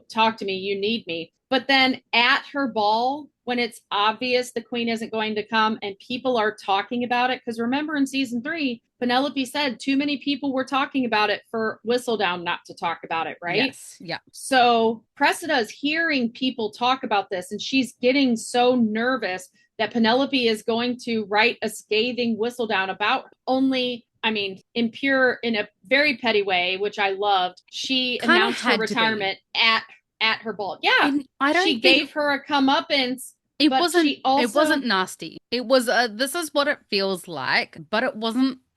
talk to me. You need me. But then at her ball, when it's obvious the queen isn't going to come and people are talking about it, because remember in season 3, Penelope said too many people were talking about it for Whistledown not to talk about it, right? Yes. Yeah. So Cressida is hearing people talk about this, and she's getting so nervous that Penelope is going to write a scathing Whistledown about her. Only, I mean, in a very petty way, which I loved, she Kinda announced her retirement at her ball. Yeah, and I don't she gave her a comeuppance. It wasn't nasty. It was this is what it feels like, but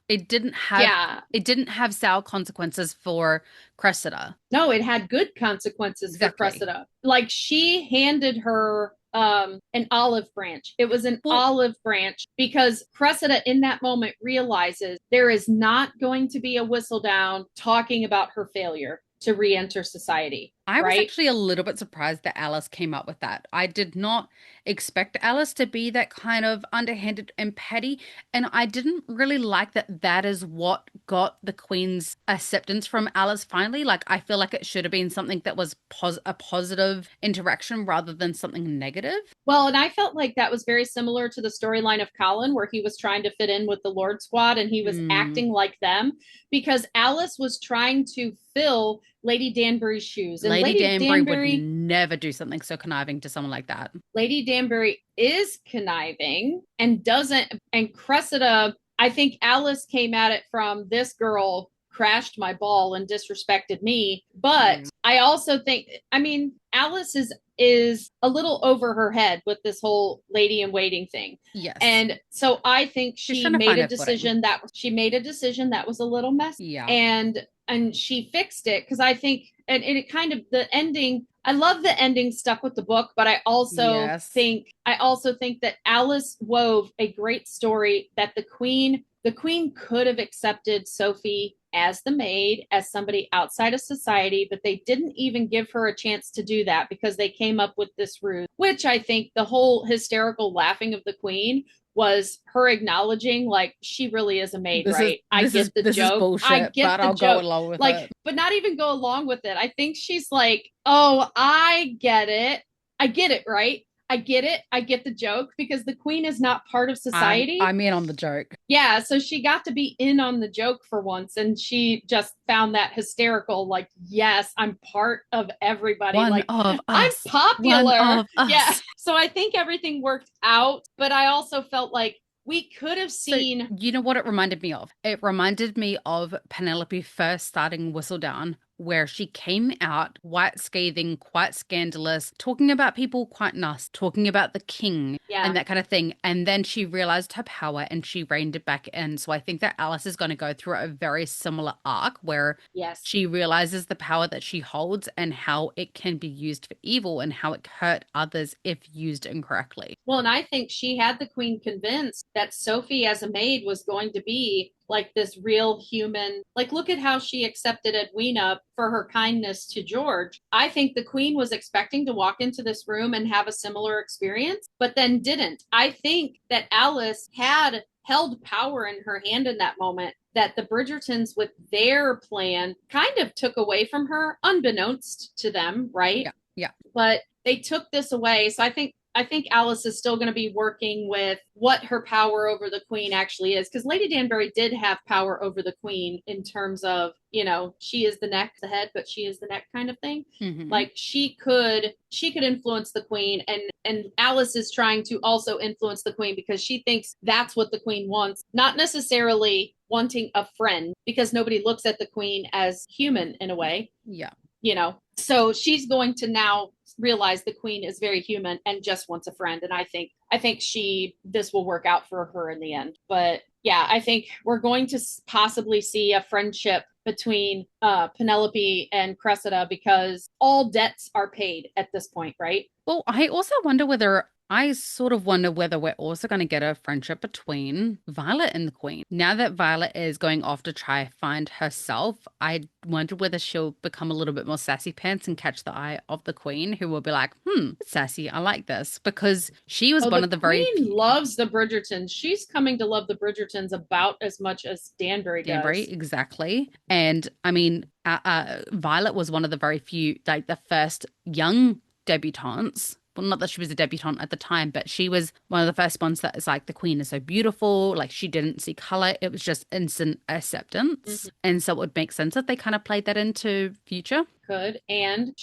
it didn't have sour consequences for Cressida. No, it had good consequences for Cressida. Like she handed her an olive branch. It was an olive branch because Cressida in that moment realizes there is not going to be a Whistledown talking about her failure to re-enter society. I was actually a little bit surprised that Alice came up with that. I did not expect Alice to be that kind of underhanded and petty, and I didn't really like that is what got the Queen's acceptance from Alice finally. Like, I feel like it should have been something that was a positive interaction rather than something negative. Well, and I felt like that was very similar to the storyline of Colin, where he was trying to fit in with the Lord Squad and he was acting like them because Alice was trying to fill Lady Danbury's shoes. And Lady Danbury would never do something so conniving to someone like that. Lady Danbury is conniving and Cressida, I think Alice came at it from this girl crashed my ball and disrespected me. But I also think, Alice is a little over her head with this whole lady in waiting thing. Yes. And so I think she made a decision that was a little messy. Yeah. And she fixed it because I think, and it kind of, the ending, I love the ending stuck with the book, but I also think that Alice wove a great story that the queen could have accepted Sophie as the maid, as somebody outside of society, but they didn't even give her a chance to do that because they came up with this ruse, which I think the whole hysterical laughing of the queen was her acknowledging, like, she really is a maid, right? I get the joke. Is bullshit, I get the joke. Go along with it. But not even go along with it. I think she's like, oh, I get it. I get it, right? I get it. I get the joke because the queen is not part of society. I'm in on the joke. Yeah, so she got to be in on the joke for once, and she just found that hysterical. Like, yes, I'm part of everybody. One of us. I'm popular. One of us. Yeah. So I think everything worked out, but I also felt like we could have seen. So, you know what it reminded me of? It reminded me of Penelope first starting Whistledown, where she came out quite scathing, quite scandalous, talking about people quite nice, talking about the king and that kind of thing. And then she realized her power and she reined it back in. So I think that Alice is going to go through a very similar arc where she realizes the power that she holds and how it can be used for evil and how it hurt others if used incorrectly. Well, and I think she had the queen convinced that Sophie as a maid was going to be like this real human. Like, look at how she accepted Edwina for her kindness to George. I think the queen was expecting to walk into this room and have a similar experience, but then didn't. I think that Alice had held power in her hand in that moment that the Bridgertons with their plan kind of took away from her, unbeknownst to them, right? Yeah. But they took this away. So I think Alice is still going to be working with what her power over the queen actually is. Because Lady Danbury did have power over the queen in terms of, she is the neck, the head, but she is the neck kind of thing. Mm-hmm. Like she could influence the queen, and Alice is trying to also influence the queen because she thinks that's what the queen wants, not necessarily wanting a friend, because nobody looks at the queen as human in a way. Yeah. So she's going to now realize the queen is very human and just wants a friend. And I think this will work out for her in the end. But yeah, I think we're going to possibly see a friendship between Penelope and Cressida because all debts are paid at this point, right? Well, I also wonder whether I sort of wonder whether we're also going to get a friendship between Violet and the Queen. Now that Violet is going off to try find herself, I wonder whether she'll become a little bit more sassy pants and catch the eye of the Queen, who will be like, sassy, I like this. Because she was one the of the very Queen few. loves the Bridgertons. She's coming to love the Bridgertons about as much as Danbury Danbury, does. exactly. And I mean, Violet was one of the very few, like the first young debutantes. Well, not that she was a debutante at the time, but she was one of the first ones that is like, the Queen is so beautiful. Like, she didn't see color. It was just instant acceptance. And so it would make sense that they kind of played that into future. Could. And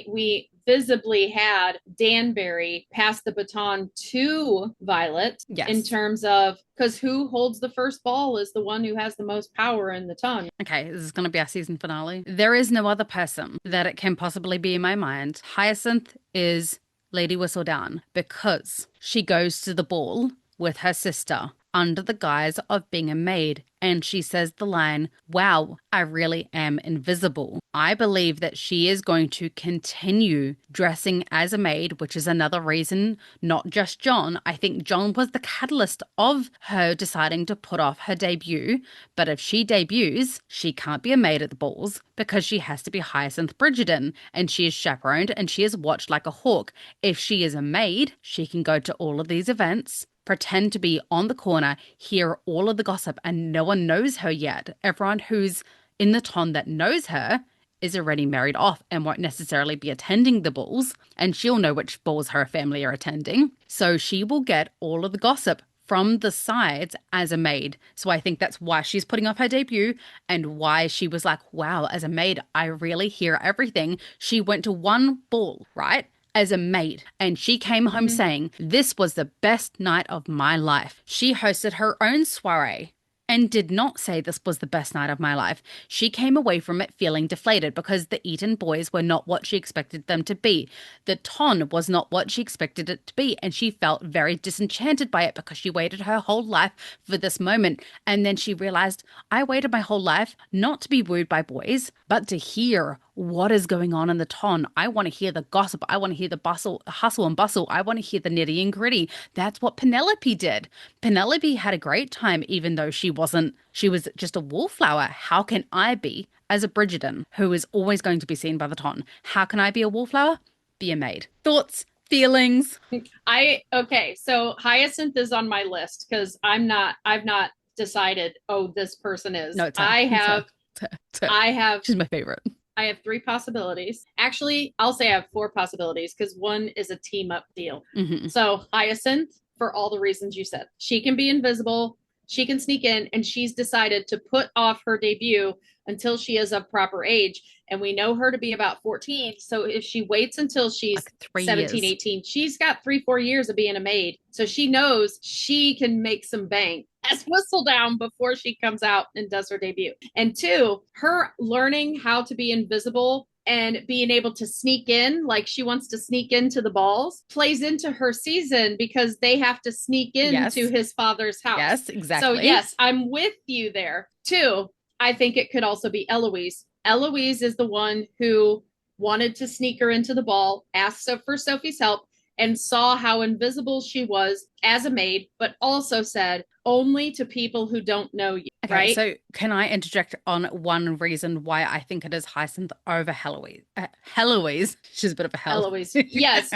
we visibly had Danbury pass the baton to Violet. Yes. In terms of, because who holds the first ball is the one who has the most power in the tongue. Okay, this is going to be our season finale. There is no other person that it can possibly be in my mind. Hyacinth is Lady Whistledown because she goes to the ball with her sister under the guise of being a maid, and she says the line, "Wow, I really am invisible." I believe that she is going to continue dressing as a maid, which is another reason, not just John. I think John was the catalyst of her deciding to put off her debut, but if she debuts, she can't be a maid at the balls because she has to be Hyacinth Bridgerton, and she is chaperoned and she is watched like a hawk. If she is a maid, she can go to all of these events, pretend to be on the corner, hear all of the gossip, and no one knows her yet. Everyone who's in the ton that knows her is already married off and won't necessarily be attending the balls, and she'll know which balls her family are attending. So she will get all of the gossip from the sides as a maid. So I think that's why she's putting off her debut and why she was like, wow, as a maid, I really hear everything. She went to one ball, right? As a maid, and she came home saying, this was the best night of my life. She hosted her own soiree and did not say this was the best night of my life. She came away from it feeling deflated because the Eton boys were not what she expected them to be. The ton was not what she expected it to be, and she felt very disenchanted by it because she waited her whole life for this moment. And then she realized, I waited my whole life not to be wooed by boys, but to hear what is going on in the ton. I want to hear the gossip. I want to hear the hustle and bustle. I want to hear the nitty and gritty. That's what Penelope did. Penelope had a great time, even though she was just a wallflower. How can I be, as a Bridgerton, who is always going to be seen by the ton? How can I be a wallflower? Be a maid. Thoughts? Feelings? Okay, so Hyacinth is on my list because I've not decided, oh, this person is. No, it's her. I have. She's my favorite. I have 3 possibilities. Actually, I'll say I have 4 possibilities because one is a team up deal. So Hyacinth, for all the reasons you said, she can be invisible, she can sneak in, and she's decided to put off her debut until she is of proper age. And we know her to be about 14. So if she waits until she's like 17, 18, she's got 3-4 years of being a maid. So she knows she can make some bank as Whistledown before she comes out and does her debut. And 2, her learning how to be invisible and being able to sneak in, like she wants to sneak into the balls, plays into her season because they have to sneak into his father's house. Yes, exactly. So yes, I'm with you there. 2, I think it could also be Eloise. Eloise is the one who wanted to sneak her into the ball, asked for Sophie's help, and saw how invisible she was as a maid, but also said, only to people who don't know you, okay, right? So can I interject on one reason why I think it is Hyacinth over Heloise? Heloise. She's a bit of a hell. Eloise. Yes,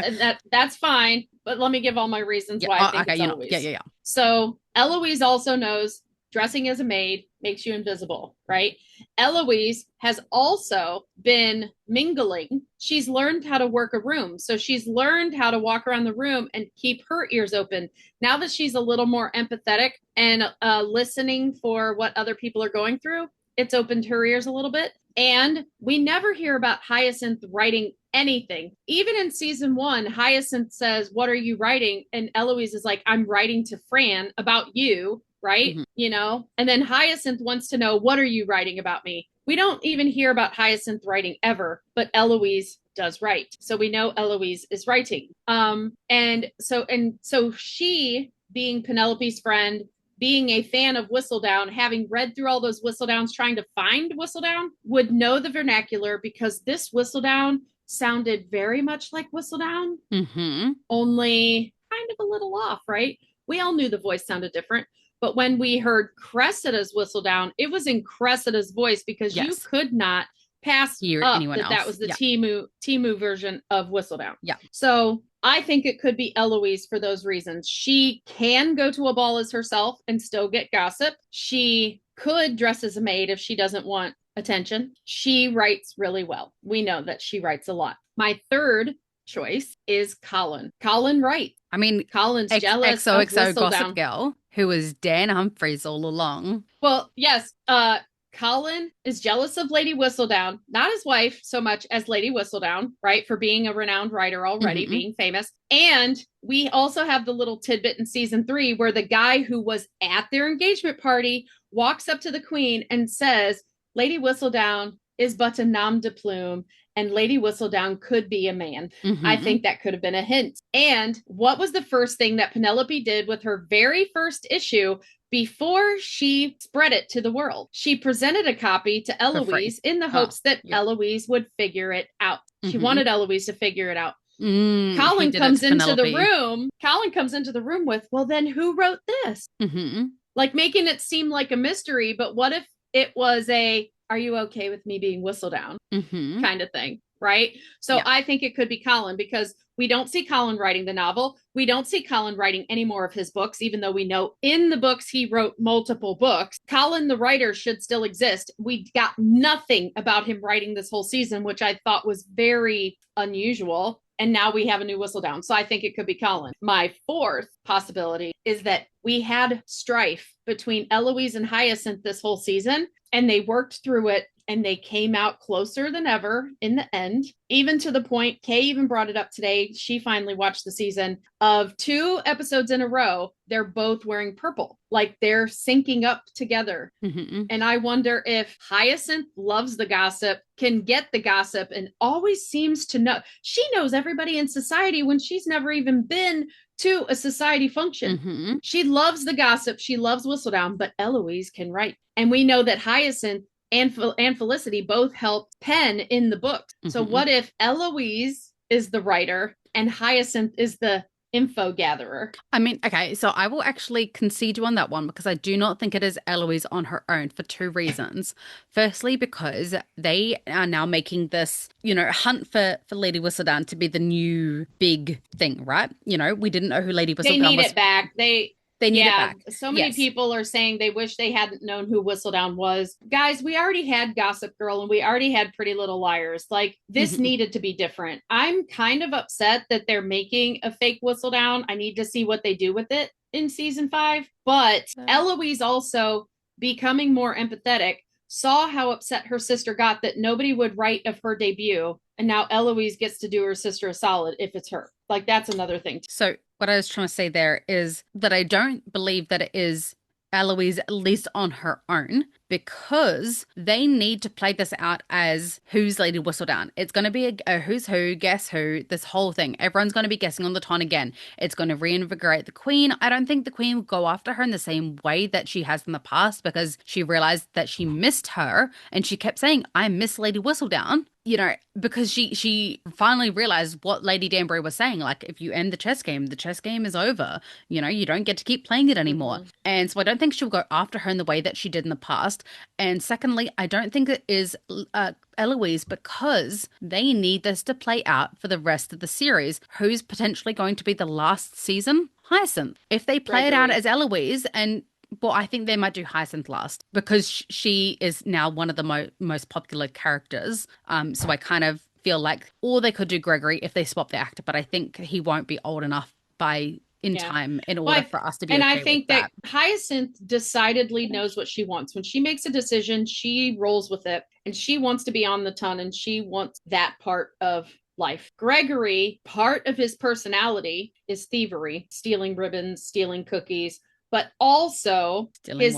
that's fine. But let me give all my reasons why I think it's Eloise. Yeah. So Eloise also knows dressing as a maid makes you invisible, right? Eloise has also been mingling. She's learned how to work a room. So she's learned how to walk around the room and keep her ears open. Now that she's a little more empathetic and listening for what other people are going through, it's opened her ears a little bit. And we never hear about Hyacinth writing anything. Even in season 1, Hyacinth says, what are you writing? And Eloise is like, I'm writing to Fran about you. Right? You know, and then Hyacinth wants to know, what are you writing about me? We don't even hear about Hyacinth writing ever, but Eloise does write. So we know Eloise is writing. And so she, being Penelope's friend, being a fan of Whistledown, having read through all those Whistledowns, trying to find Whistledown, would know the vernacular because this Whistledown sounded very much like Whistledown, only kind of a little off, right? We all knew the voice sounded different. But when we heard Cressida's Whistledown, it was in Cressida's voice because you could not pass hear up anyone that else. Was the Timu version of Whistledown. Yeah. So I think it could be Eloise for those reasons. She can go to a ball as herself and still get gossip. She could dress as a maid if she doesn't want attention. She writes really well. We know that she writes a lot. My third choice is Colin. Colin writes. I mean, Colin's jealous of XOXO Whistledown. Gossip Girl, who was Dan Humphries all along. Well, yes. Colin is jealous of Lady Whistledown, not his wife so much as Lady Whistledown, right? For being a renowned writer already, being famous. And we also have the little tidbit in season 3 where the guy who was at their engagement party walks up to the queen and says, Lady Whistledown is but a nom de plume, and Lady Whistledown could be a man. I think that could have been a hint. And what was the first thing that Penelope did with her very first issue before she spread it to the world? She presented a copy to Eloise in the hopes that Eloise would figure it out. She wanted Eloise to figure it out. Colin comes into the room. Colin comes into the room with, well, then who wrote this? Like making it seem like a mystery. But what if it was a, are you okay with me being Whistledown kind of thing? Right. So I think it could be Colin because we don't see Colin writing the novel. We don't see Colin writing any more of his books, even though we know in the books he wrote multiple books. Colin, the writer, should still exist. We got nothing about him writing this whole season, which I thought was very unusual. And now we have a new Whistledown. So I think it could be Colin. My fourth possibility is that we had strife between Eloise and Hyacinth this whole season, and they worked through it and they came out closer than ever in the end, even to the point, Kay even brought it up today, she finally watched the season, of 2 episodes in a row, they're both wearing purple, like they're syncing up together. And I wonder if Hyacinth loves the gossip, can get the gossip, and always seems to know. She knows everybody in society when she's never even been to a society function. She loves the gossip. She loves Whistledown, but Eloise can write. And we know that Hyacinth and Felicity both helped pen in the books. So what if Eloise is the writer and Hyacinth is the info gatherer? I mean, okay, so I will actually concede you on that one because I do not think it is Eloise on her own for 2 reasons. Firstly, because they are now making this, hunt for Lady Whistledown to be the new big thing, right? We didn't know who Lady Whistledown was. They need it back. They need it back. So many Yes. people are saying they wish they hadn't known who Whistledown was. Guys, we already had Gossip Girl and we already had Pretty Little Liars. Like, this needed to be different. I'm kind of upset that they're making a fake Whistledown. I need to see what they do with it in season 5. But Eloise also, becoming more empathetic, saw how upset her sister got that nobody would write of her debut. And now Eloise gets to do her sister a solid if it's her. Like, that's another thing. So what I was trying to say there is that I don't believe that it is Eloise, at least on her own, because they need to play this out as who's Lady Whistledown. It's going to be a who's who, guess who, this whole thing. Everyone's going to be guessing on the ton again. It's going to reinvigorate the queen. I don't think the queen will go after her in the same way that she has in the past because she realized that she missed her and she kept saying, I miss Lady Whistledown. Because she finally realized what Lady Danbury was saying. Like, if you end the chess game is over. You don't get to keep playing it anymore. And so I don't think she'll go after her in the way that she did in the past. And secondly, I don't think it is Eloise because they need this to play out for the rest of the series. Who's potentially going to be the last season? Hyacinth. If they play it out as Eloise and well, I think they might do Hyacinth last because she is now one of the most popular characters. So I kind of feel like, or they could do Gregory if they swap the actor, but I think he won't be old enough in time in order for us to be. And okay I think with that Hyacinth decidedly knows what she wants. When she makes a decision, she rolls with it, and she wants to be on the ton, and she wants that part of life. Gregory, part of his personality is thievery, stealing ribbons, stealing cookies, but also his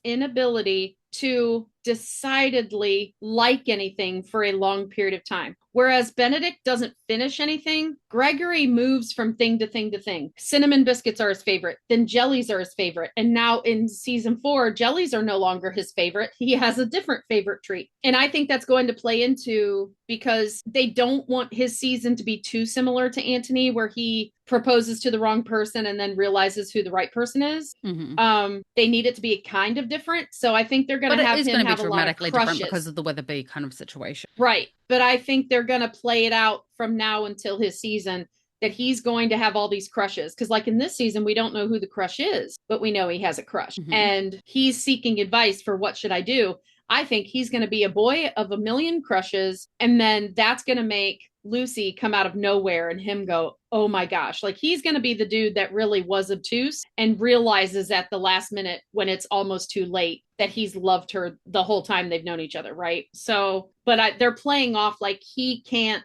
inability to decidedly like anything for a long period of time. Whereas Benedict doesn't finish anything, Gregory moves from thing to thing to thing. Cinnamon biscuits are his favorite, then jellies are his favorite. And now in season 4, jellies are no longer his favorite. He has a different favorite treat. And I think that's going to play into, because they don't want his season to be too similar to Antony, where he proposes to the wrong person and then realizes who the right person is. They need it to be kind of different. So I think they're going to have him have a lot of crushes. Different because of the Weatherby kind of situation. Right. But I think they're going to play it out from now until his season, that he's going to have all these crushes. Because like in this season, we don't know who the crush is, but we know he has a crush. And he's seeking advice for what should I do. I think he's going to be a boy of a million crushes. And then that's going to make Lucy come out of nowhere and him go, oh my gosh, like he's going to be the dude that really was obtuse and realizes at the last minute when it's almost too late that he's loved her the whole time they've known each other. Right. So, but they're playing off like he can't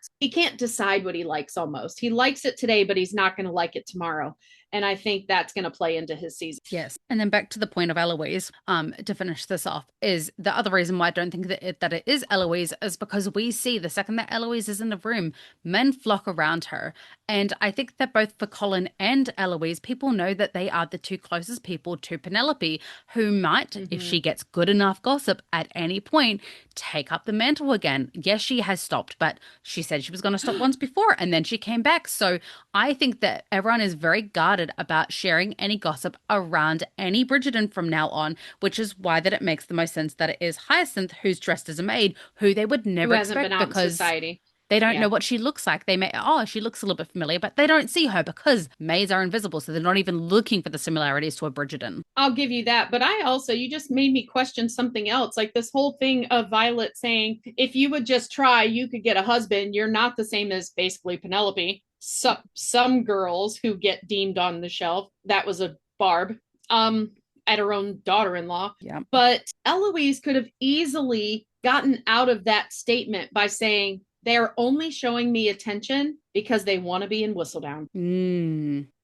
decide what he likes almost. He likes it today, but he's not going to like it tomorrow. And I think that's going to play into his season. Yes. And then back to the point of Eloise, to finish this off, is the other reason why I don't think that it is Eloise is because we see the second that Eloise is in the room, men flock around her. And I think that both for Colin and Eloise, people know that they are the two closest people to Penelope, who might, if she gets good enough gossip at any point, take up the mantle again. Yes, she has stopped, but she said she was going to stop once before and then she came back. So I think that everyone is very guarded about sharing any gossip around any Bridgerton from now on, which is why that it makes the most sense that it is Hyacinth who's dressed as a maid, who they would never expect because society. They don't know what she looks like. They may, she looks a little bit familiar, but they don't see her because maids are invisible. So they're not even looking for the similarities to a Bridgerton. I'll give you that. But you just made me question something else. Like this whole thing of Violet saying, if you would just try, you could get a husband. You're not the same as basically Penelope. Some girls who get deemed on the shelf, that was a Barb, at her own daughter-in-law. Yeah. But Eloise could have easily gotten out of that statement by saying, they're only showing me attention because they want to be in Whistledown.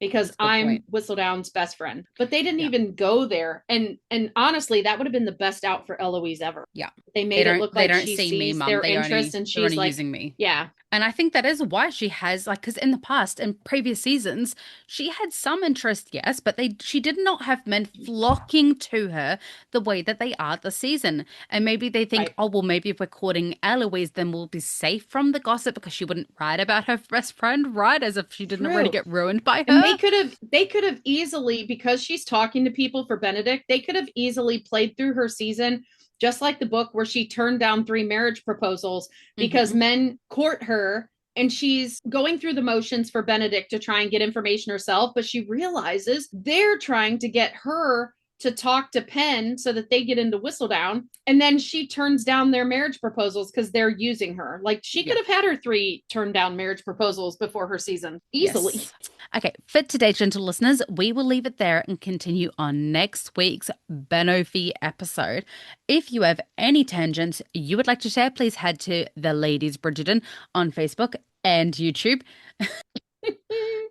Because I'm Whistledown's best friend. But they didn't even go there. And honestly, that would have been the best out for Eloise ever. Yeah. They made it look like she sees their interest and she's like, using me. Yeah. And I think that is why she has, like, because in the past, in previous seasons, she had some interest, yes, but she did not have men flocking to her the way that they are this season. And maybe they think, oh, well, maybe if we're courting Eloise, then we'll be safe from the gossip because she wouldn't write about her best friend, right? As if she didn't already get ruined by her. And they could have easily, because she's talking to people for Benedict, they could have easily played through her season just like the book where she turned down 3 marriage proposals because men court her and she's going through the motions for Benedict to try and get information herself, but she realizes they're trying to get her to talk to Penn so that they get into Whistledown. And then she turns down their marriage proposals because they're using her. Like she could have had her 3 turned down marriage proposals before her season easily. Yes. Okay, for today, gentle listeners, we will leave it there and continue on next week's Benoffee episode. If you have any tangents you would like to share, please head to the Ladies Bridgerton on Facebook and YouTube.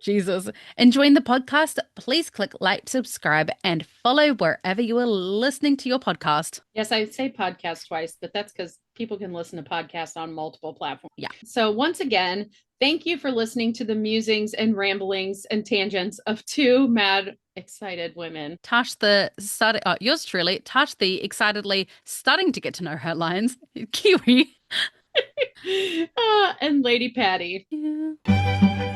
Jesus. Enjoying the podcast? Please click like, subscribe, and follow wherever you are listening to your podcast. Yes, I say podcast twice, but that's because people can listen to podcasts on multiple platforms. Yeah. So once again, thank you for listening to the musings and ramblings and tangents of 2 mad, excited women. Yours truly, Tash the excitedly starting to get to know her lines, Kiwi. And Lady Patty. Yeah.